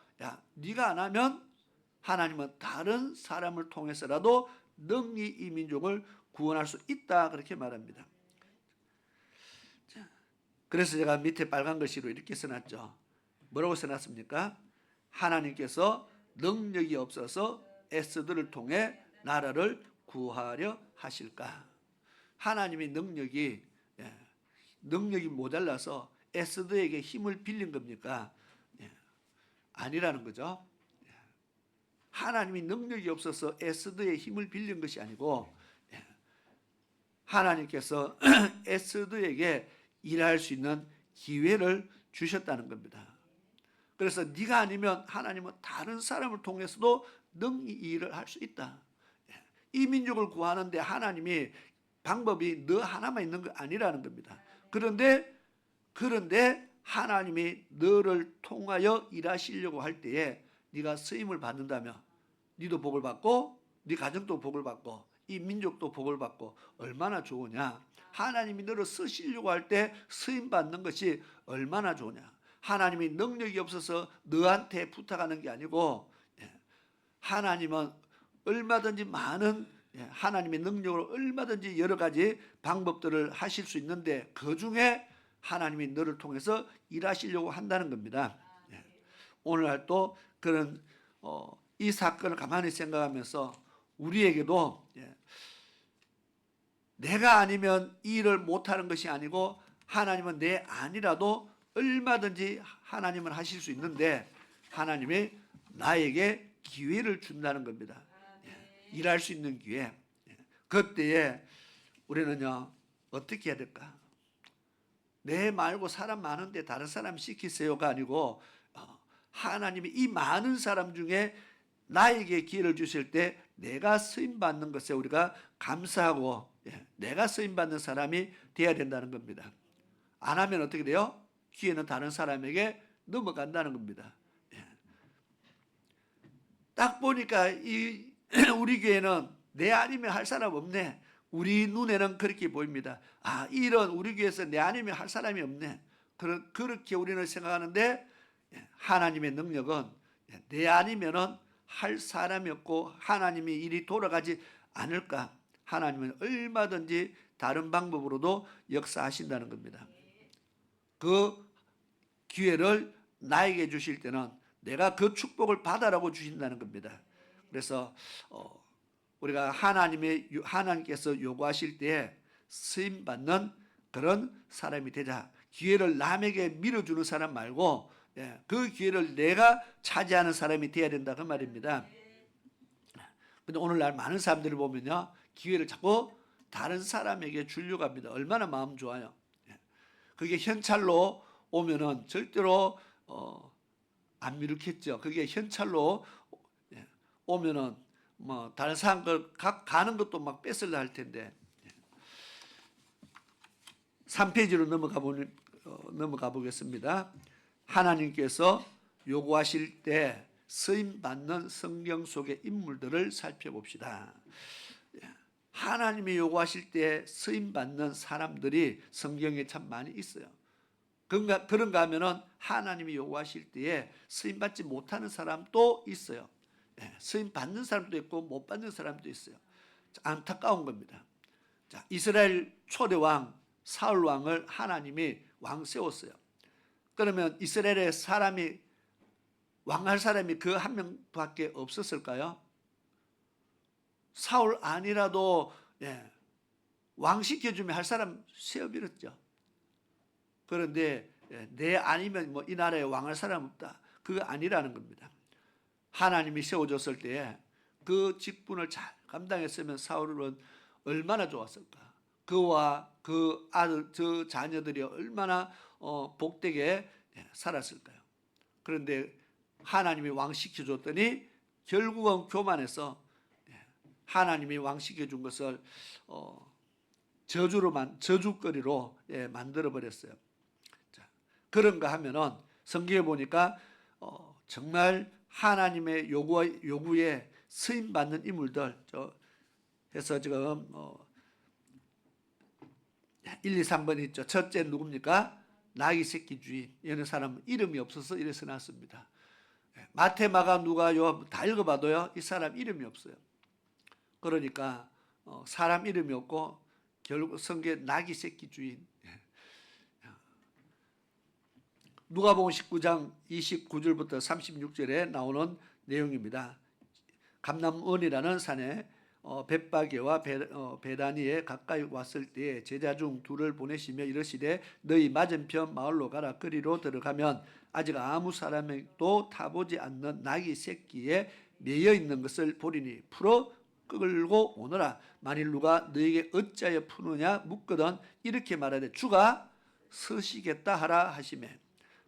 네가 안 하면 하나님은 다른 사람을 통해서라도 능히 이 민족을 구원할 수 있다. 그렇게 말합니다. 그래서 제가 밑에 빨간 글씨로 이렇게 써놨죠. 뭐라고 써놨습니까? 하나님께서 능력이 없어서 에스더를 통해 나라를 구하려 하실까? 하나님의 능력이 모자라서 에스더에게 힘을 빌린 겁니까? 아니라는 거죠. 하나님이 능력이 없어서 에스더의 힘을 빌린 것이 아니고 하나님께서 에스더에게 일할 수 있는 기회를 주셨다는 겁니다. 그래서 네가 아니면 하나님은 다른 사람을 통해서도 능히 이 일을 할 수 있다. 이 민족을 구하는데 하나님이 방법이 너 하나만 있는 거 아니라는 겁니다. 그런데 하나님이 너를 통하여 일하시려고 할 때에 네가 쓰임을 받는다면 네도 복을 받고 네 가정도 복을 받고 이 민족도 복을 받고 얼마나 좋으냐. 하나님이 너를 쓰시려고 할 때 쓰임 받는 것이 얼마나 좋으냐. 하나님이 능력이 없어서 너한테 부탁하는 게 아니고 하나님은 얼마든지 많은 하나님의 능력으로 얼마든지 여러 가지 방법들을 하실 수 있는데 그중에 하나님이 너를 통해서 일하시려고 한다는 겁니다. 오늘날 또 그런 이 사건을 가만히 생각하면서 우리에게도 내가 아니면 이 일을 못하는 것이 아니고 하나님은 내 아니라도 얼마든지 하나님은 하실 수 있는데 하나님이 나에게 기회를 준다는 겁니다. 일할 수 있는 기회. 그때에 우리는요 어떻게 해야 될까? 내 말고 사람 많은데 다른 사람 시키세요가 아니고 하나님이 이 많은 사람 중에 나에게 기회를 주실 때 내가 쓰임 받는 것에 우리가 감사하고 내가 쓰임 받는 사람이 돼야 된다는 겁니다. 안 하면 어떻게 돼요? 기회는 다른 사람에게 넘어간다는 겁니다. 딱 보니까 우리 교회는 내 아니면 할 사람 없네. 우리 눈에는 그렇게 보입니다. 이 일은 우리 교회에서 내 아니면 할 사람이 없네. 그렇게 우리는 생각하는데 하나님의 능력은 내 아니면은 할 사람이 없고 하나님이 일이 돌아가지 않을까. 하나님은 얼마든지 다른 방법으로도 역사하신다는 겁니다. 그 기회를 나에게 주실 때는 내가 그 축복을 받아라고 주신다는 겁니다. 그래서 우리가 하나님께서 요구하실 때 쓰임 받는 그런 사람이 되자. 기회를 남에게 밀어주는 사람 말고 그 기회를 내가 차지하는 사람이 되어야 된다 그 말입니다. 근데 오늘날 많은 사람들을 보면요, 기회를 자꾸 다른 사람에게 주려고 합니다. 얼마나 마음 좋아요. 그게 현찰로 오면은 절대로 안 미루겠죠. 그게 현찰로 오면은 뭐 다른 사람 걸 가는 것도 막 뺏으려 할 텐데. 3페이지로 넘어가 보겠습니다. 하나님께서 요구하실 때 쓰임 받는 성경 속의 인물들을 살펴봅시다. 하나님이 요구하실 때 쓰임 받는 사람들이 성경에 참 많이 있어요. 그런가 하면은 하나님이 요구하실 때에 쓰임 받지 못하는 사람도 있어요. 쓰임 받는 사람도 있고 못 받는 사람도 있어요. 안타까운 겁니다. 자, 이스라엘 초대 왕 사울 왕을 하나님이 왕 세웠어요. 그러면 이스라엘의 사람이 왕할 사람이 그 한 명밖에 없었을까요? 사울 아니라도 왕 시켜주면 할 사람 세워버렸죠. 그런데 내 아니면 뭐 이 나라에 왕할 사람 없다. 그거 아니라는 겁니다. 하나님이 세워줬을 때에 그 직분을 잘 감당했으면 사울은 얼마나 좋았을까. 그와 그 아들, 저 자녀들이 얼마나 복되게 살았을까요. 그런데 하나님이 왕 시켜줬더니 결국은 교만해서 하나님이 왕 시켜준 것을 저주거리로 만들어 버렸어요. 그런가 하면은 성경에 보니까 정말 하나님의 요구에 쓰임 받는 인물들 해서 지금 1, 2, 3번 있죠. 첫째 누굽니까? 나귀 새끼 주인. 이런 사람은 이름이 없어서 이래 써놨습니다. 마태, 마가, 누가, 요한 다 읽어봐도요, 이 사람 이름이 없어요. 그러니까 사람 이름이 없고 결국 성경에 나귀 새끼 주인. 누가복음 19장 29절부터 36절에 나오는 내용입니다. 감남원이라는 산에 벳바게와 베다니에 가까이 왔을 때에 제자 중 둘을 보내시며 이르시되 너희 맞은편 마을로 가라. 거리로 들어가면 아직 아무 사람도 타보지 않는 나귀 새끼에 매여 있는 것을 보리니 풀어 끌고 오너라. 만일 누가 너에게 어찌하여 푸느냐 묻거든 이렇게 말하되 주가 서시겠다 하라 하시매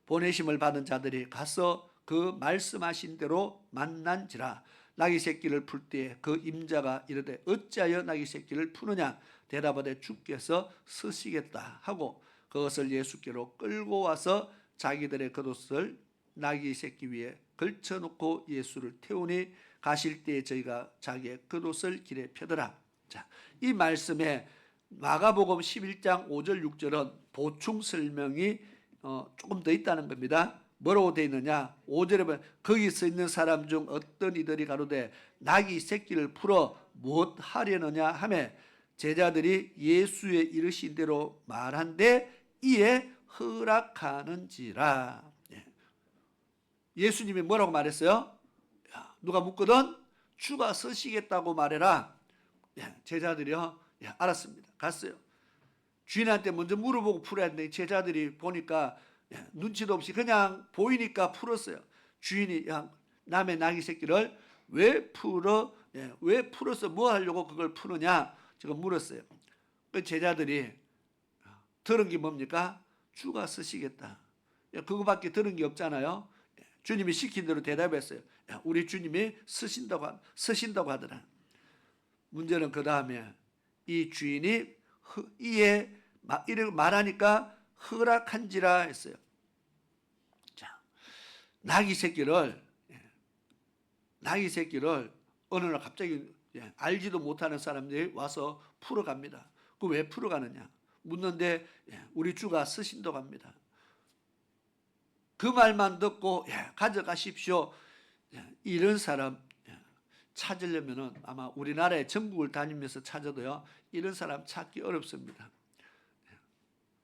보내심을 받은 자들이 가서 그 말씀하신 대로 만난지라. 나귀 새끼를 풀 때 그 임자가 이르되 어찌하여 나귀 새끼를 푸느냐 대답하되 주께서 서시겠다 하고 그것을 예수께로 끌고 와서 자기들의 겉옷을 나귀 새끼 위에 걸쳐놓고 예수를 태우니 가실 때에 저희가 자기의 겉옷을 길에 펴더라. 자, 이 말씀에 마가복음 11장 5절 6절은 보충 설명이 조금 더 있다는 겁니다. 뭐라고 되어 있느냐? 5절에 보면 거기 서 있는 사람 중 어떤 이들이 가로되 나귀 새끼를 풀어 무엇 하려느냐 하매 제자들이 예수의 이르신 대로 말한데 이에 허락하는지라. 예수님이 뭐라고 말했어요? 누가 묻거든 주가 서시겠다고 말해라. 제자들이요, 알았습니다. 갔어요. 주인한테 먼저 물어보고 풀어야 되는데 제자들이 보니까 눈치도 없이 그냥 보이니까 풀었어요. 주인이 남의 나귀 새끼를 왜 풀어서 뭐 하려고 그걸 푸느냐 지금 물었어요. 그 제자들이 들은 게 뭡니까? 주가 쓰시겠다. 그거밖에 들은 게 없잖아요. 주님이 시킨 대로 대답했어요. 우리 주님이 쓰신다고 하더라. 문제는 그 다음에 이 주인이 이에 이렇게 말하니까 허락한지라 했어요. 자, 나귀 새끼를 어느 날 갑자기 알지도 못하는 사람들이 와서 풀어갑니다. 그 왜 풀어가느냐 묻는데 우리 주가 쓰신다고 합니다. 그 말만 듣고 가져가십시오. 이런 사람 찾으려면은 아마 우리나라에 전국을 다니면서 찾아도요, 이런 사람 찾기 어렵습니다.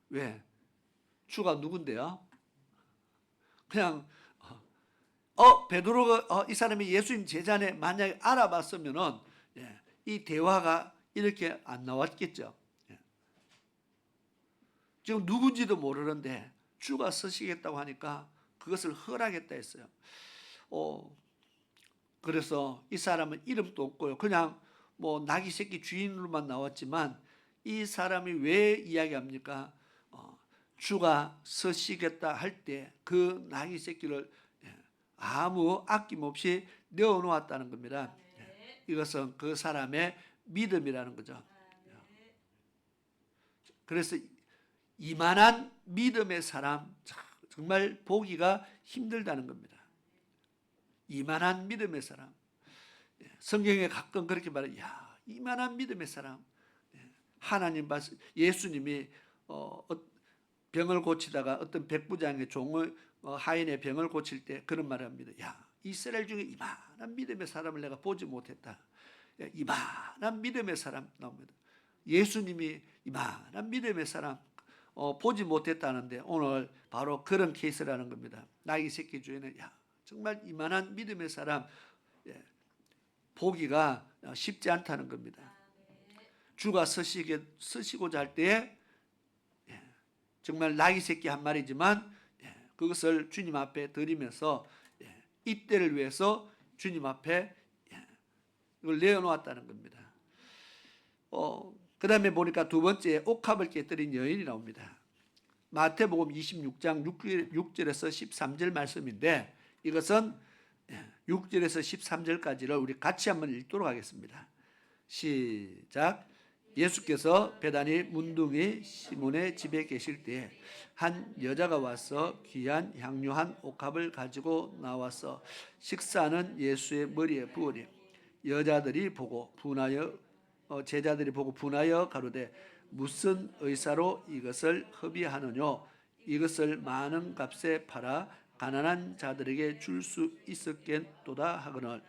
왜? 주가 누군데요? 그냥 베드로가 이 사람이 예수님 제자네 만약에 알아봤으면은 이 대화가 이렇게 안 나왔겠죠. 지금 누군지도 모르는데 주가 쓰시겠다고 하니까 그것을 허락했다 했어요. 그래서 이 사람은 이름도 없고요. 그냥 뭐 나귀 새끼 주인으로만 나왔지만 이 사람이 왜 이야기합니까? 주가 쓰시겠다 할 때 그 나귀 새끼를 아무 아낌없이 내어 놓았다는 겁니다. 이것은 그 사람의 믿음이라는 거죠. 그래서 이만한 믿음의 사람 정말 보기가 힘들다는 겁니다. 이만한 믿음의 사람. 성경에 가끔 그렇게 말해요. 야, 이만한 믿음의 사람. 하나님 예수님이 병을 고치다가 어떤 백부장의 종의 하인의 병을 고칠 때 그런 말을 합니다. 야, 이스라엘 중에 이만한 믿음의 사람을 내가 보지 못했다. 이만한 믿음의 사람 나옵니다. 예수님이 이만한 믿음의 사람 보지 못했다는데 오늘 바로 그런 케이스라는 겁니다. 나귀 새끼 주에는 야, 정말 이만한 믿음의 사람 보기가 쉽지 않다는 겁니다. 주가 쓰시고자 할 때에 정말 나귀 새끼 한 마리지만 그것을 주님 앞에 드리면서 이때를 위해서 주님 앞에 이걸 내어놓았다는 겁니다. 그 다음에 보니까 두 번째 옥합을 깨뜨린 여인이 나옵니다. 마태복음 26장 6절에서 13절 말씀인데 이것은 6절에서 13절까지를 우리 같이 한번 읽도록 하겠습니다. 시작. 예수께서 베다니 문둥이 시몬의 집에 계실 때에 한 여자가 와서 귀한 향유 한 옥합을 가지고 나와서 식사하는 예수의 머리에 부으니 제자들이 보고 분하여 가로되 무슨 의사로 이것을 허비하느뇨? 이것을 많은 값에 팔아 가난한 자들에게 줄 수 있었겠도다 하거늘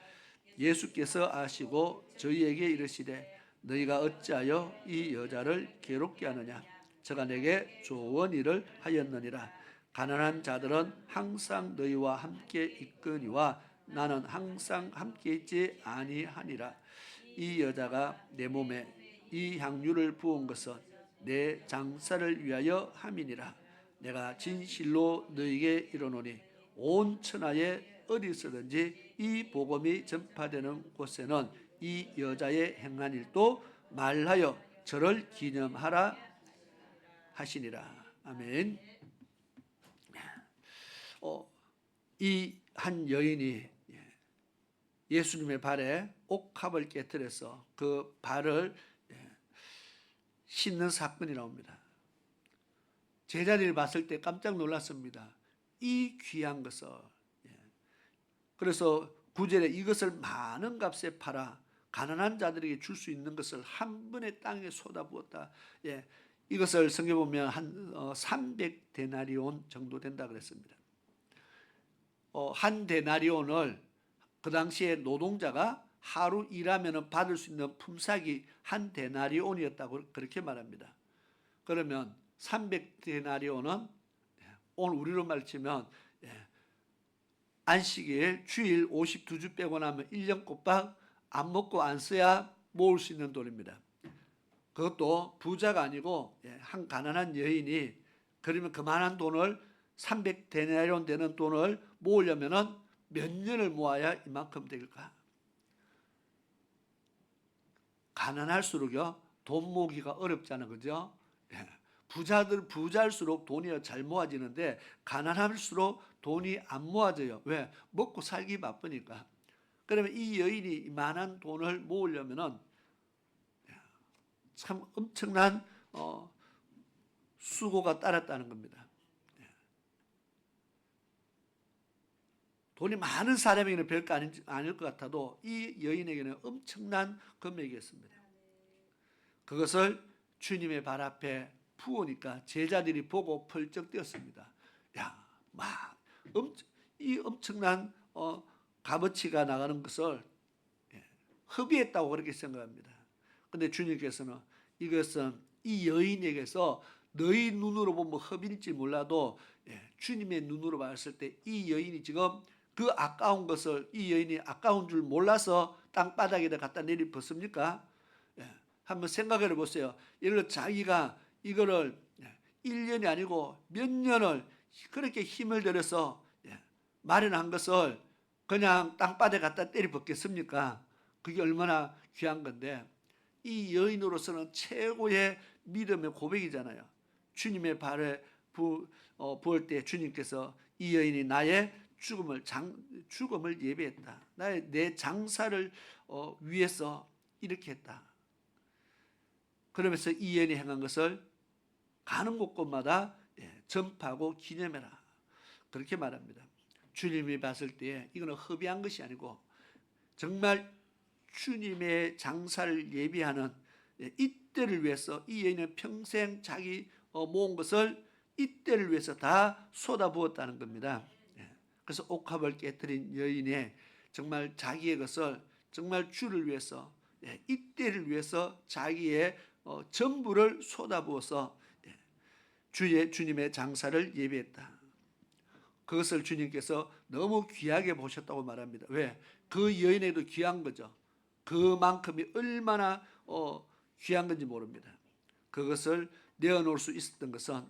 예수께서 아시고 저희에게 이르시되 너희가 어찌하여 이 여자를 괴롭게 하느냐? 저가 내게 좋은 일을 하였느니라. 가난한 자들은 항상 너희와 함께 있거니와 나는 항상 함께 있지 아니하니라. 이 여자가 내 몸에 이 향유를 부은 것은 내 장사를 위하여 함이니라. 내가 진실로 너희에게 이르노니 온 천하에 어디서든지 이 복음이 전파되는 곳에는 이 여자의 행한 일도 말하여 저를 기념하라 하시니라. 아멘. 이 한 여인이 예수님의 발에 옥합을 깨뜨려서 그 발을 씻는 사건이 나옵니다. 제자리를 봤을 때 깜짝 놀랐습니다. 이 귀한 것을. 그래서 9절에 이것을 많은 값에 팔아 가난한 자들에게 줄 수 있는 것을 한 번에 땅에 쏟아부었다. 이것을 성경에 보면 한 300데나리온 정도 된다 그랬습니다. 한 데나리온을 그 당시에 노동자가 하루 일하면 받을 수 있는 품삯이 한 데나리온이었다고 그렇게 말합니다. 그러면 300데나리온은 오늘 우리로 말치면 안식일, 주일 52주 빼고 나면 1년 꼬박 안 먹고 안 써야 모을 수 있는 돈입니다. 그것도 부자가 아니고 한 가난한 여인이 그러면 그만한 돈을 300데나리온 되는 돈을 모으려면 몇 년을 모아야 이만큼 될까? 가난할수록요 돈 모으기가 어렵잖아요, 그죠? 부자일수록 돈이 잘 모아지는데 가난할수록 돈이 안 모아져요. 왜? 먹고 살기 바쁘니까. 그러면 이 여인이 많은 돈을 모으려면은 참 엄청난 수고가 따랐다는 겁니다. 돈이 많은 사람에게는 별거 아닐 것 같아도 이 여인에게는 엄청난 금액이었습니다. 그것을 주님의 발 앞에 부으니까 제자들이 보고 펄쩍 뛰었습니다. 야, 막 이 엄청난 값어치가 나가는 것을 허비했다고 그렇게 생각합니다. 그런데 주님께서는 이것은 이 여인에게서 너희 눈으로 보면 허비일지 몰라도 주님의 눈으로 봤을 때 이 여인이 지금 그 아까운 것을 이 여인이 아까운 줄 몰라서 땅바닥에다 갖다 내리벗습니까? 한번 생각해 보세요. 이걸 자기가 이거를 1년이 아니고 몇 년을 그렇게 힘을 들여서 마련한 것을 그냥 땅바닥에 갖다 때려벗겠습니까? 그게 얼마나 귀한 건데 이 여인으로서는 최고의 믿음의 고백이잖아요. 주님의 발에 부을 때 주님께서 이 여인이 나의 죽음을 예배했다. 내 장사를 위해서 이렇게 했다. 그러면서 이 여인이 행한 것을 가는 곳곳마다 전파하고 기념해라. 그렇게 말합니다. 주님이 봤을 때 이거는 허비한 것이 아니고 정말 주님의 장사를 예비하는 이때를 위해서 이 여인은 평생 자기 모은 것을 이때를 위해서 다 쏟아부었다는 겁니다. 그래서 옥합을 깨뜨린 여인의 정말 자기의 것을 정말 주를 위해서 이때를 위해서 자기의 전부를 쏟아부어서 주님의 장사를 예비했다. 그것을 주님께서 너무 귀하게 보셨다고 말합니다. 왜? 그 여인에도 귀한 거죠. 그만큼이 얼마나 귀한 건지 모릅니다. 그것을 내어놓을 수 있었던 것은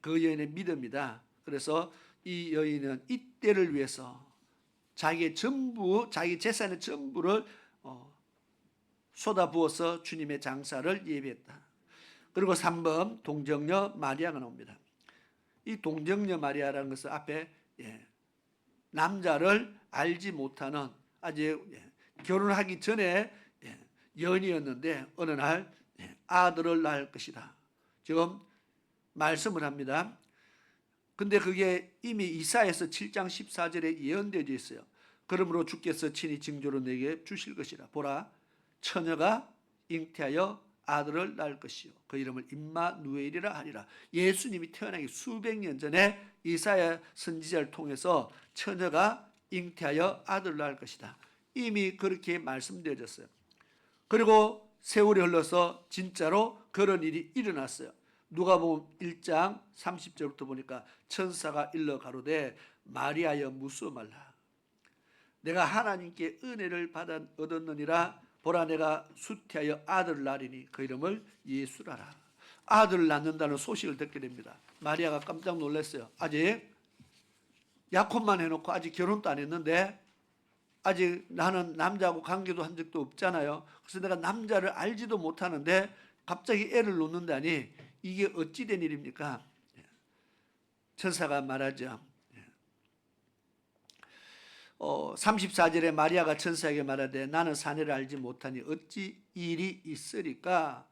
그 여인의 믿음이다. 그래서 이 여인은 이때를 위해서 자기의 전부, 자기 재산의 전부를 쏟아부어서 주님의 장사를 예비했다. 그리고 3번 동정녀 마리아가 나옵니다. 이 동정녀 마리아라는 것은 앞에 남자를 알지 못하는 아직 결혼하기 전에 연이었는데 어느 날 아들을 낳을 것이다. 지금 말씀을 합니다. 근데 그게 이미 이사야서 7장 14절에 예언되어 있어요. 그러므로 주께서 친히 징조로 내게 주실 것이라. 보라, 처녀가 잉태하여 아들을 낳을 것이요 그 이름을 임마누엘이라 하리라. 예수님이 태어나기 수백 년 전에 이사야 선지자를 통해서 처녀가 잉태하여 아들을 낳을 것이다. 이미 그렇게 말씀되어졌어요. 그리고 세월이 흘러서 진짜로 그런 일이 일어났어요. 누가복음 1장 30절부터 보니까 천사가 일러 가로되 마리아여 무수어 말라. 내가 하나님께 은혜를 받아 얻었느니라. 보라 내가 수태하여 아들을 낳으리니 그 이름을 예수라라. 아들을 낳는다는 소식을 듣게 됩니다. 마리아가 깜짝 놀랐어요. 아직 약혼만 해놓고 아직 결혼도 안 했는데 아직 나는 남자하고 관계도 한 적도 없잖아요. 그래서 내가 남자를 알지도 못하는데 갑자기 애를 놓는다니 이게 어찌 된 일입니까? 천사가 말하죠. 34절에 마리아가 천사에게 말하되 나는 사내를 알지 못하니 어찌 일이 있으리까?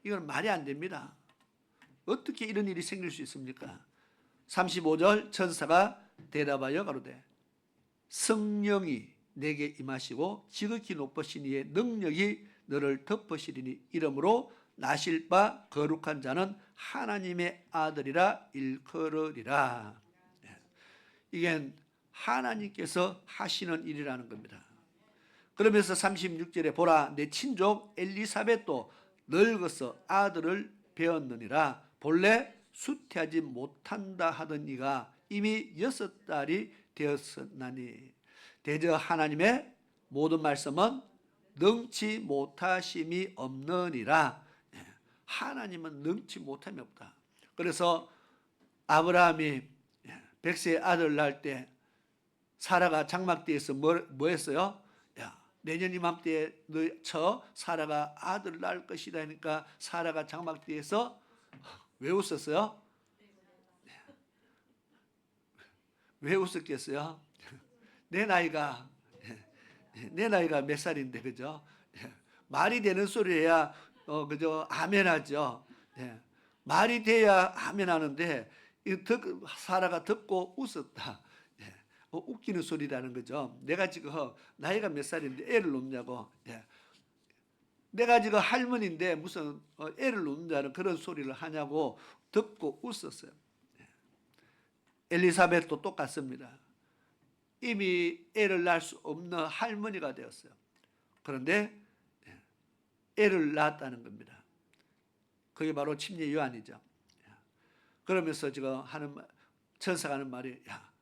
이건 말이 안 됩니다. 어떻게 이런 일이 생길 수 있습니까? 35절 천사가 대답하여 가로되 성령이 내게 임하시고 지극히 높으신 이의 능력이 너를 덮으시리니 이러므로 나실 바 거룩한 자는 하나님의 아들이라 일컬으리라. 이게 하나님께서 하시는 일이라는 겁니다. 그러면서 36절에 보라 내 친족 엘리사벳도 늙어서 아들을 배었느니라. 본래 수태하지 못한다 하던 이가 이미 6달이 되었으나니 대저 하나님의 모든 말씀은 능치 못하심이 없느니라. 하나님은 능치 못함이 없다. 그래서 아브라함이 백세의 아들을 낳을 때 사라가 장막대에서 뭐 했어요? 야, 내년 이맘때에 너 사라가 아들을 낳을 것이다 하니까 사라가 장막대에서 왜 웃었어요? 왜 웃었겠어요? 내 나이가 몇 살인데 그죠? 말이 되는 소리 해야 그죠? 아멘 하죠. 말이 돼야 아멘 하는데 사라가 듣고 웃었다. 웃기는 소리라는 거죠. 내가 지금 나이가 몇 살인데 애를 놓냐고. 내가 지금 할머니인데 무슨 애를 놓는다는 그런 소리를 하냐고 듣고 웃었어요. 엘리사벳도 똑같습니다. 이미 애를 낳을 수 없는 할머니가 되었어요. 그런데 애를 낳았다는 겁니다. 그게 바로 침례 요한이죠. 그러면서 지금 천사가 하는 말이, 야,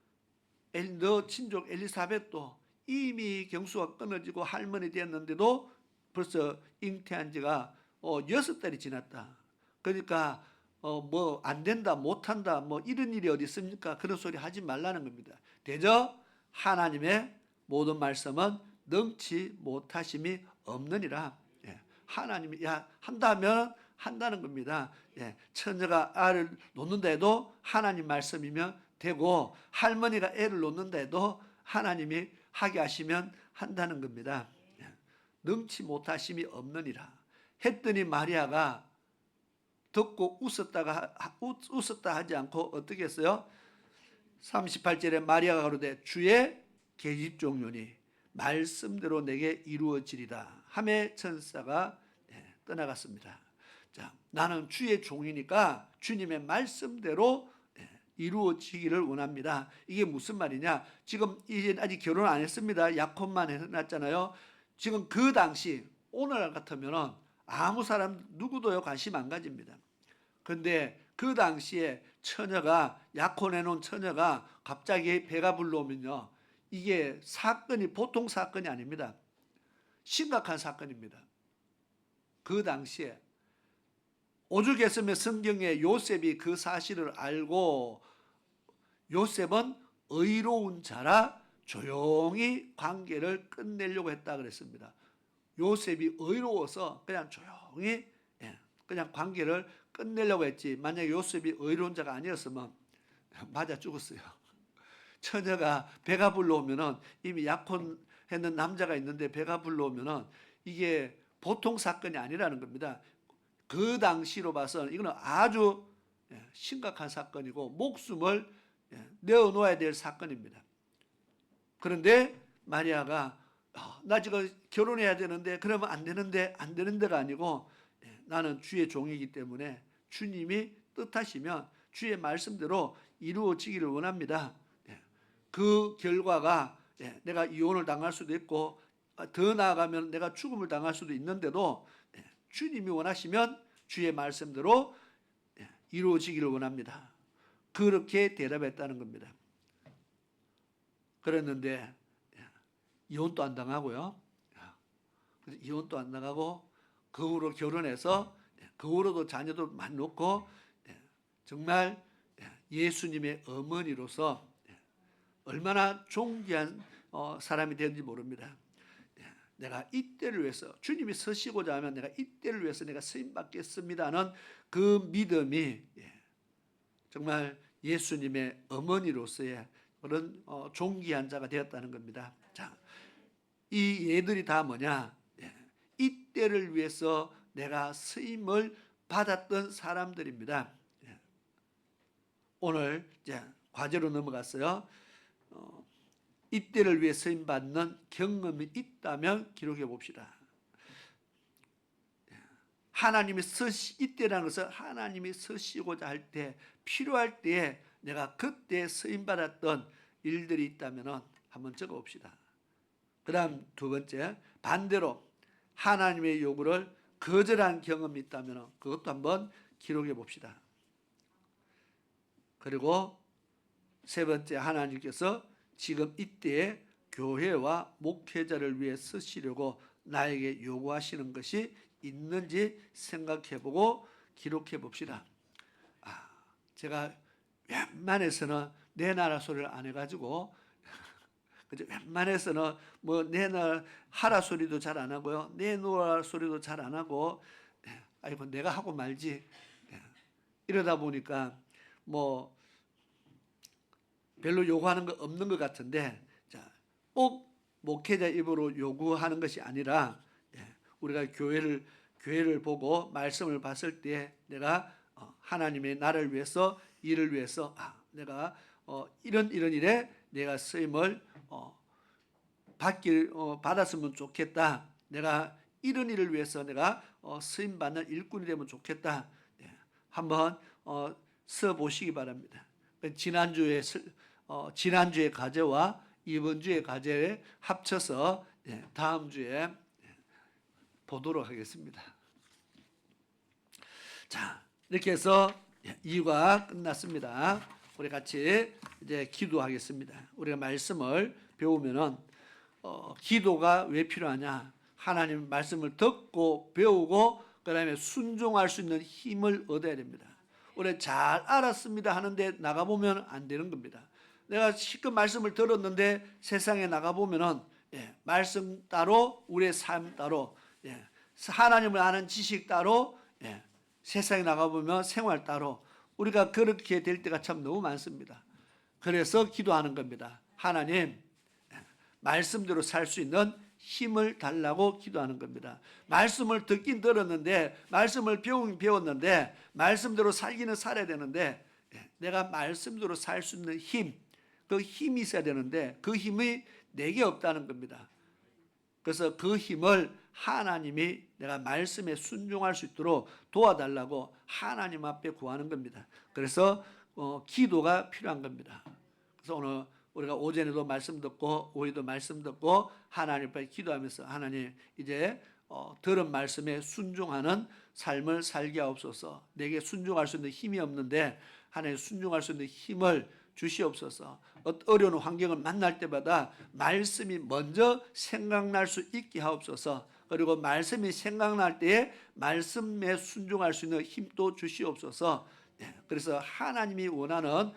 너 친족 엘리사벳도 이미 경수가 끊어지고 할머니 되었는데도 벌써 잉태한 지가 6달이 지났다. 그러니까 뭐 안 된다, 못 한다, 뭐 이런 일이 어디 있습니까? 그런 소리 하지 말라는 겁니다. 대저 하나님의 모든 말씀은 능치 못하심이 없느니라. 하나님이 한다면 한다는 겁니다. 처녀가 알을 놓는다 해도 하나님 말씀이면 되고, 할머니가 애를 놓는다 해도 하나님이 하게 하시면 한다는 겁니다. 능치 못하심이 없느니라 했더니 마리아가 듣고 웃었다 하지 않고 어떻게 했어요? 38절에 마리아가 가로되 주의 계집종류니 말씀대로 내게 이루어지리라 하매 천사가 떠나갔습니다. 자, 나는 주의 종이니까 주님의 말씀대로 이루어지기를 원합니다. 이게 무슨 말이냐? 지금 이제 아직 결혼 안 했습니다. 약혼만 해놨잖아요. 지금 그 당시 오늘 같으면 아무 사람 누구도요 관심 안 가집니다. 그런데 그 당시에 처녀가 약혼해 놓은 처녀가 갑자기 배가 불러오면요, 이게 사건이 보통 사건이 아닙니다. 심각한 사건입니다. 그 당시에 오죽했으면 성경에 요셉이 그 사실을 알고 요셉은 의로운 자라 조용히 관계를 끝내려고 했다 그랬습니다. 요셉이 의로워서 그냥 조용히 그냥 관계를 끝내려고 했지, 만약에 요셉이 의로운 자가 아니었으면 맞아 죽었어요. 처녀가 배가 불러오면은, 이미 약혼했는 남자가 있는데 배가 불러오면은 이게 보통 사건이 아니라는 겁니다. 그 당시로 봐서는 이거는 아주 심각한 사건이고 목숨을 내어놓아야 될 사건입니다. 그런데 마리아가 나 지금 결혼해야 되는데 그러면 안 되는데가 아니고, 나는 주의 종이기 때문에 주님이 뜻하시면 주의 말씀대로 이루어지기를 원합니다. 그 결과가 내가 이혼을 당할 수도 있고 더 나아가면 내가 죽음을 당할 수도 있는데도 주님이 원하시면 주의 말씀대로 이루어지기를 원합니다. 그렇게 대답했다는 겁니다. 그랬는데 이혼도 안 당하고요. 이혼도 안 당하고 그 후로 결혼해서 그 후로도 자녀도 많이 놓고 정말 예수님의 어머니로서 얼마나 존귀한 사람이 되는지 모릅니다. 내가 이때를 위해서 주님이 서시고자 하면 내가 이때를 위해서 내가 쓰임 받겠습니다는 그 믿음이 정말 예수님의 어머니로서의 그런 존귀한 자가 되었다는 겁니다. 자, 이 예들이 다 뭐냐? 이때를 위해서 내가 쓰임을 받았던 사람들입니다. 오늘 이제 과제로 넘어갔어요. 이때를 위해 쓰임 받는 경험이 있다면 기록해 봅시다. 하나님이 이때라는 것은 하나님이 쓰시고자 할 때, 필요할 때에 내가 그때 쓰임 받았던 일들이 있다면 한번 적어 봅시다. 그다음 두 번째, 반대로 하나님의 요구를 거절한 경험이 있다면 그것도 한번 기록해 봅시다. 그리고 세 번째, 하나님께서 지금 이때에 교회와 목회자를 위해 쓰시려고 나에게 요구하시는 것이 있는지 생각해보고 기록해 봅시다. 제가 웬만해서는 내 나라 소리를 안 해가지고 웬만해서는 뭐 내 나라 하라 소리도 잘 안 하고요, 내 노라 소리도 잘 안 하고, 아이고 내가 하고 말지, 이러다 보니까 뭐 별로 요구하는 거 없는 것 같은데, 꼭 목회자 입으로 요구하는 것이 아니라 우리가 교회를 보고 말씀을 봤을 때 내가 하나님의 나를 위해서, 일을 위해서 내가 이런 일에 내가 쓰임을 받았으면 좋겠다. 내가 이런 일을 위해서 내가 쓰임 받는 일꾼이 되면 좋겠다. 한번 써 보시기 바랍니다. 지난주의 과제와 이번 주의 과제를 합쳐서 다음 주에 보도록 하겠습니다. 자, 이렇게 해서 2과 끝났습니다. 우리 같이 이제 기도하겠습니다. 우리가 말씀을 배우면은 기도가 왜 필요하냐? 하나님 말씀을 듣고 배우고 그다음에 순종할 수 있는 힘을 얻어야 됩니다. 우리 잘 알았습니다 하는데 나가보면 안 되는 겁니다. 내가 실컷 말씀을 들었는데 세상에 나가보면은 말씀 따로 우리의 삶 따로 하나님을 아는 지식 따로 세상에 나가보면 생활 따로 우리가 그렇게 될 때가 참 너무 많습니다. 그래서 기도하는 겁니다. 하나님 말씀대로 살 수 있는 힘을 달라고 기도하는 겁니다. 말씀을 듣긴 들었는데 말씀을 배우긴 배웠는데 말씀대로 살기는 살아야 되는데 내가 말씀대로 살 수 있는 힘, 그 힘이 있어야 되는데 그 힘이 내게 없다는 겁니다. 그래서 그 힘을 하나님이 내가 말씀에 순종할 수 있도록 도와달라고 하나님 앞에 구하는 겁니다. 그래서 기도가 필요한 겁니다. 그래서 오늘 우리가 오전에도 말씀 듣고 오후에도 말씀 듣고 하나님 앞에 기도하면서 하나님 이제 들은 말씀에 순종하는 삶을 살게 하옵소서. 내게 순종할 수 있는 힘이 없는데 하나님 순종할 수 있는 힘을 주시옵소서. 어려운 환경을 만날 때마다 말씀이 먼저 생각날 수 있게 하옵소서. 그리고 말씀이 생각날 때에 말씀에 순종할 수 있는 힘도 주시옵소서. 그래서 하나님이 원하는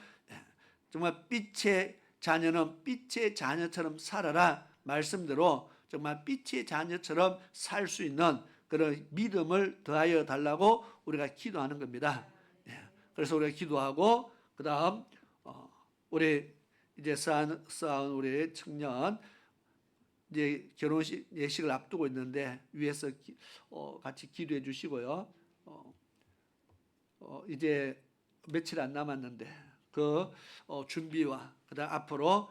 정말 빛의 자녀는 빛의 자녀처럼 살아라 말씀대로 정말 빛의 자녀처럼 살 수 있는 그런 믿음을 더하여 달라고 우리가 기도하는 겁니다. 그래서 우리가 기도하고 그 다음 우리 이제 쌓은 우리 청년 이제 결혼식 예식을 앞두고 있는데 위에서 같이 기도해 주시고요. 이제 며칠 안 남았는데 그 준비와 그다음 앞으로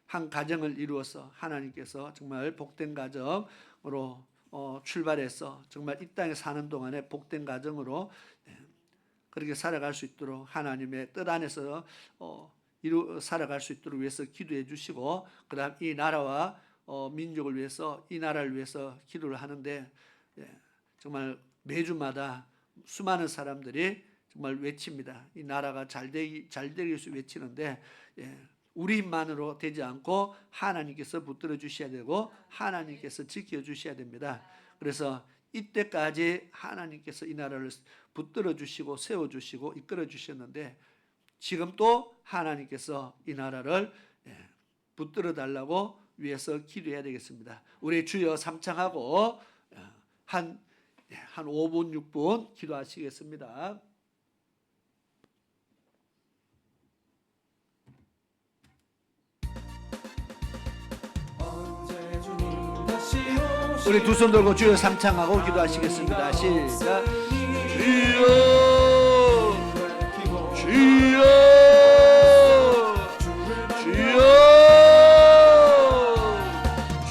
한 가정을 이루어서 하나님께서 정말 복된 가정으로 출발해서 정말 이 땅에 사는 동안에 복된 가정으로 그렇게 살아갈 수 있도록 하나님의 뜻 안에서 살아갈 수 있도록 위해서 기도해 주시고 그다음 이 나라와 민족을 위해서 이 나라를 위해서 기도를 하는데 정말 매주마다 수많은 사람들이 정말 외칩니다. 이 나라가 잘 되기 위해서 외치는데 우리 힘만으로 되지 않고 하나님께서 붙들어 주셔야 되고 하나님께서 지켜 주셔야 됩니다. 그래서 이때까지 하나님께서 이 나라를 붙들어 주시고 세워 주시고 이끌어 주셨는데 지금 또 하나님께서 이 나라를 붙들어 달라고 위해서 기도해야 되겠습니다. 우리 주여 삼창하고 한 5분 6분 기도하시겠습니다. 우리 두 손 들고 주여 삼창하고 기도하시겠습니다. 시작. 주여 주여 주여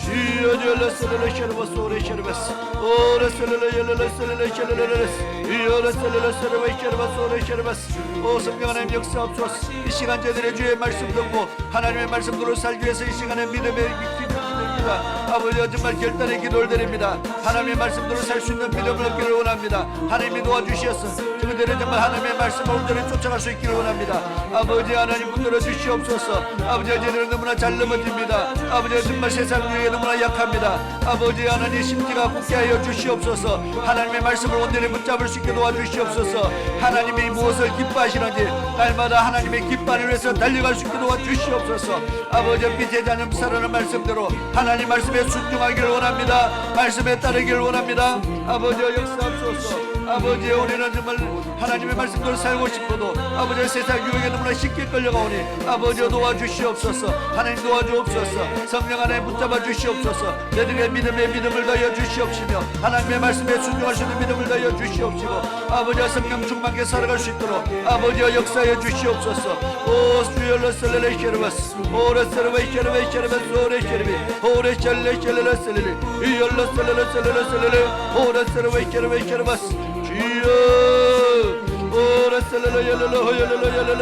주여 절레스레레 셔르바스 오레 셔르바스 오레 셀레레 열레레 셀레레 셔르레레스 이어레 셀레레 셔르바스 셔르바스 오레 셔르바스 오 성령 하나님 역사옵소서. 이 시간 저들의 주의 말씀 듣고 하나님의 말씀대로 살기 위해서 이 시간에 믿음의 아버지 정말 결단의 기도를 드립니다. 하나님의 말씀대로 살 수 있는 믿음을 얻기를 원합니다. 하나님이 도와주시어서 저희들은 정말 하나님의 말씀을 온전히 쫓아갈 수 있기를 원합니다. 아버지 하나님 붙들어 주시옵소서. 아버지 저희들은 너무나 잘 넘어집니다. 아버지 정말 세상 중에 너무나 약합니다. 아버지 하나님 심지가 굳게 하여 주시옵소서. 하나님의 말씀을 온전히 붙잡을 수 있게 도와주시옵소서. 하나님이 무엇을 기뻐하시는지 날마다 하나님의 기뻐를 위해서 달려갈 수 있게 도와주시옵소서. 아버지 빛의 자녀 살아는 말씀대로 하나님 말씀에 순종하기를 원합니다. 말씀에 따르기를 원합니다. 아버지 역사하소서. 아버지 우리는 정말 하나님의 말씀대로 살고 싶어도 아버지 세상 유혹에 너무나 쉽게 끌려가오니 아버지 도와주시옵소서. 하나님 도와주옵소서. 성령 안에 붙잡아 주시옵소서. 너희들의 믿음을 더하여 주시옵시며 하나님의 말씀에 순종할 수 있는 믿음을 더하여 주시옵시고 아버지와 성령 충만하게 살아갈 수 있도록 아버지와 역사하여 주시옵소서. 오 주여 셀레레 셔르바스 오레 셀레레 셔르베 셔르베 오레 셔르비 오레 셀레 셀레레 셀레레 이열레 셀레레 셀레레 셀레레 오레 셀레레 셔르베 셔르바스 주여 오레 셀레레 열레레 호열레레 열레레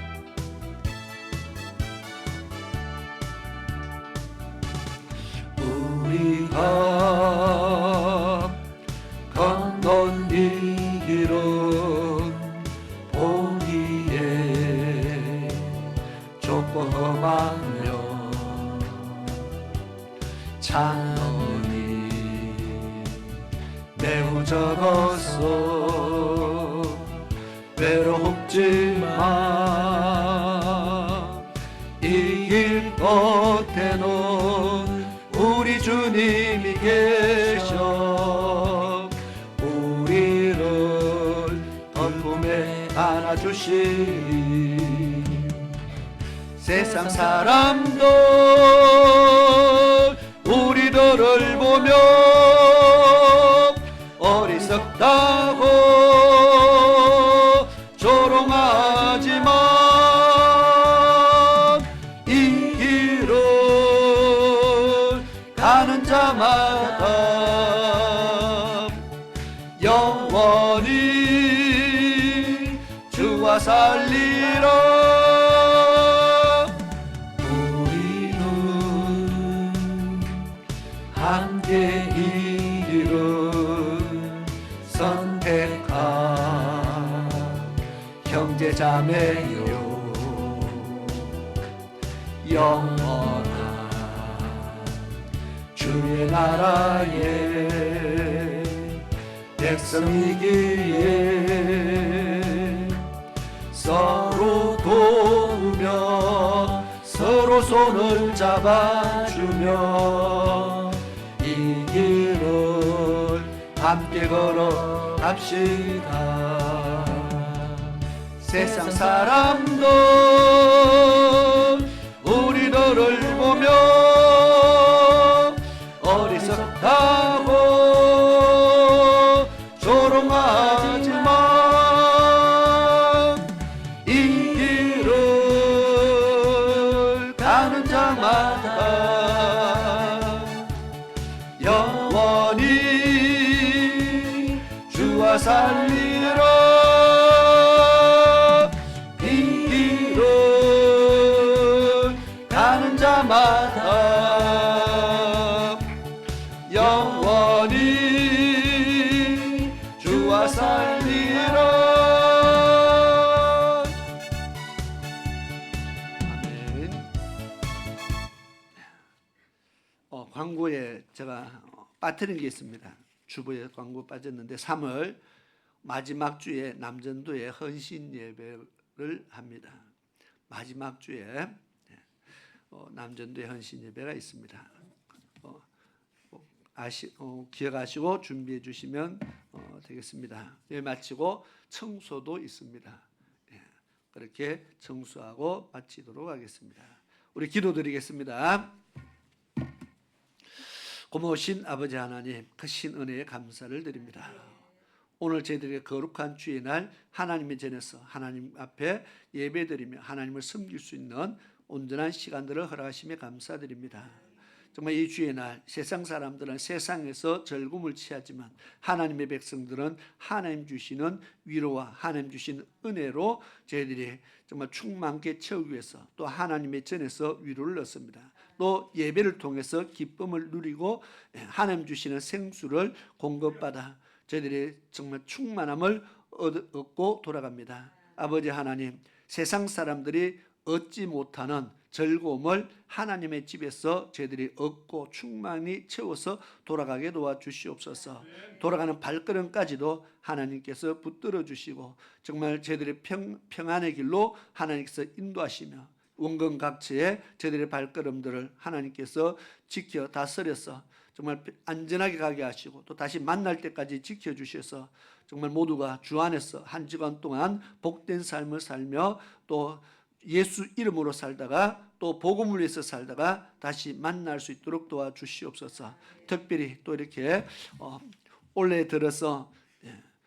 우리가 건넌 이 길은 보기에 좁고 험하며 창문이 매우 적어서 외롭지만 이 길 겉에는 우리 주님이 계셔 우리를 덤꿈에 안아주시니 세상 사람들 우리들을 보며 어리석다고 조롱하지만 이 길을 가는 자마다 영원히 주와 살리라. 함께 이 길을 선택한 형제자매요 영원한 주의 나라의 백성이기에 서로 도우며 서로 손을 잡아주며 이 길을 함께 걸어갑시다. 세상 사람들 우리들을 보며 어리석다고 조롱하지만 이 길을 가는 자마다 영원히 주와 살리라. 이 길을 가는 자마다 영원히 주와 살리라. 아멘. 광고에 제가 빠뜨린 게 있습니다. 주보에 광고 빠졌는데 3월 마지막 주에 남전도에 헌신 예배를 합니다. 마지막 주에 남전도에 헌신 예배가 있습니다. 기억하시고 준비해 주시면 되겠습니다. 예배 마치고 청소도 있습니다. 그렇게 청소하고 마치도록 하겠습니다. 우리 기도드리겠습니다. 고마우신 아버지 하나님, 크신 은혜에 감사를 드립니다. 오늘 저희들의 거룩한 주의 날 하나님의 전에서 하나님 앞에 예배드리며 하나님을 섬길 수 있는 온전한 시간들을 허락하심에 감사드립니다. 정말 이 주의 날 세상 사람들은 세상에서 즐거움을 취하지만 하나님의 백성들은 하나님 주시는 위로와 하나님 주시는 은혜로 저희들이 정말 충만하게 채우기 위해서 또 하나님의 전에서 위로를 얻습니다. 또 예배를 통해서 기쁨을 누리고 하나님 주시는 생수를 공급받아 저희들이 정말 충만함을 얻고 돌아갑니다. 아버지 하나님, 세상 사람들이 얻지 못하는 즐거움을 하나님의 집에서 저희들이 얻고 충만히 채워서 돌아가게 도와주시옵소서. 돌아가는 발걸음까지도 하나님께서 붙들어 주시고 정말 저희들의 평안의 길로 하나님께서 인도하시며 원근각처에 저희들의 발걸음들을 하나님께서 지켜 다스려서 정말 안전하게 가게 하시고 또 다시 만날 때까지 지켜주셔서 정말 모두가 주 안에서 한 주간 동안 복된 삶을 살며 또 예수 이름으로 살다가 또 복음을 위해서 살다가 다시 만날 수 있도록 도와주시옵소서. 특별히 또 이렇게 올해 들어서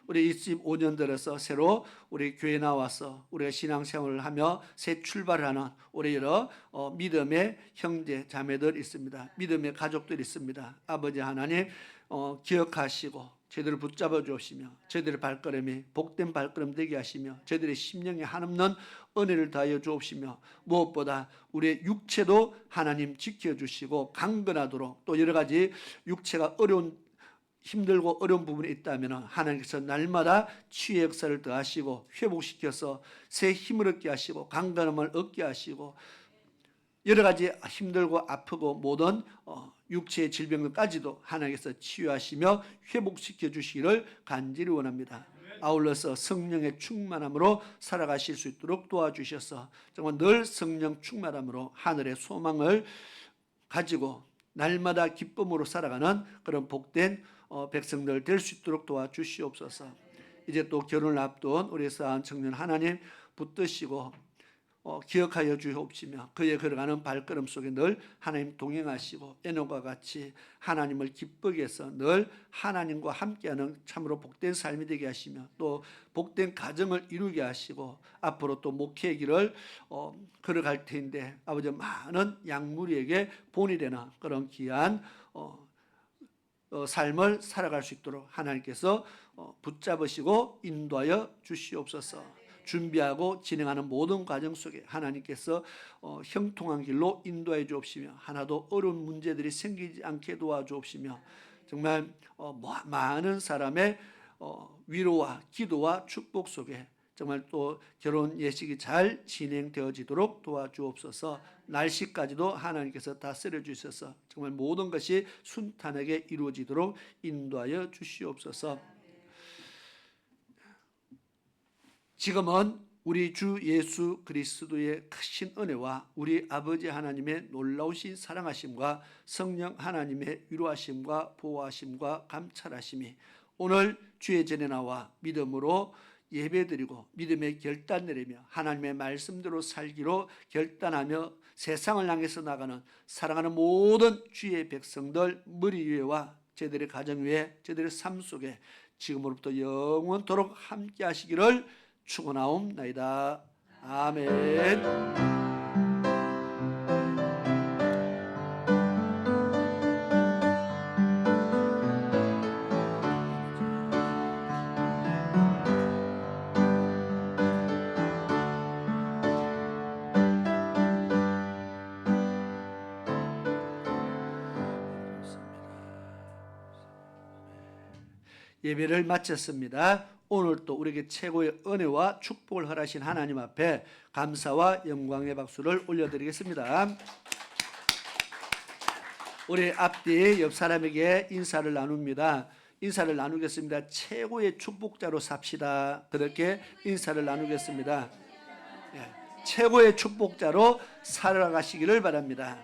우리 25년 들어서 새로 우리 교회 나와서 우리가 신앙생활을 하며 새 출발을 하는 우리 여러 믿음의 형제 자매들 있습니다. 믿음의 가족들 있습니다. 아버지 하나님 기억하시고 저희들을 붙잡아 주옵시며 저희들의 발걸음이 복된 발걸음 되게 하시며 저희들의 심령에 한없는 은혜를 더하여 주옵시며 무엇보다 우리의 육체도 하나님 지켜주시고 강건하도록 또 여러 가지 육체가 힘들고 어려운 부분이 있다면 하나님께서 날마다 치유의 역사를 더하시고 회복시켜서 새 힘을 얻게 하시고 강건함을 얻게 하시고 여러 가지 힘들고 아프고 모든 육체의 질병들까지도 하나님께서 치유하시며 회복시켜 주시기를 간절히 원합니다. 아울러서 성령의 충만함으로 살아가실 수 있도록 도와주셔서 정말 늘 성령 충만함으로 하늘의 소망을 가지고 날마다 기쁨으로 살아가는 그런 복된 백성들 될 수 있도록 도와주시옵소서. 이제 또 결혼을 앞둔 우리 사랑 청년 하나님 붙드시고 기억하여 주옵시며 그의 걸어가는 발걸음 속에 늘 하나님 동행하시고 에녹과 같이 하나님을 기쁘게 해서 늘 하나님과 함께하는 참으로 복된 삶이 되게 하시며 또 복된 가정을 이루게 하시고 앞으로 또 목회의 길을 걸어갈 텐데 아버지 많은 양무리에게 본이 되는 그런 귀한 삶을 살아갈 수 있도록 하나님께서 붙잡으시고 인도하여 주시옵소서. 준비하고 진행하는 모든 과정 속에 하나님께서 형통한 길로 인도해 주옵시며 하나도 어려운 문제들이 생기지 않게 도와주옵시며 정말 많은 사람의 위로와 기도와 축복 속에 정말 또 결혼 예식이 잘 진행되어지도록 도와주옵소서. 날씨까지도 하나님께서 다스려 주셔서 정말 모든 것이 순탄하게 이루어지도록 인도하여 주시옵소서. 지금은 우리 주 예수 그리스도의 크신 은혜와 우리 아버지 하나님의 놀라우신 사랑하심과 성령 하나님의 위로하심과 보호하심과 감찰하심이 오늘 주의 전에 나와 믿음으로 예배드리고 믿음의 결단 내리며 하나님의 말씀대로 살기로 결단하며 세상을 향해서 나가는 사랑하는 모든 주의 백성들 머리 위에와 저희들의 가정 위에 저희들의 삶 속에 지금으로부터 영원토록 함께 하시기를 축원하옵나이다. 아멘. 예배를 마쳤습니다. 오늘 또 우리에게 최고의 은혜와 축복을 허락하신 하나님 앞에 감사와 영광의 박수를 올려드리겠습니다. 우리 앞뒤 옆 사람에게 인사를 나눕니다. 인사를 나누겠습니다. 최고의 축복자로 삽시다. 그렇게 인사를 나누겠습니다. 최고의 축복자로 살아가시기를 바랍니다.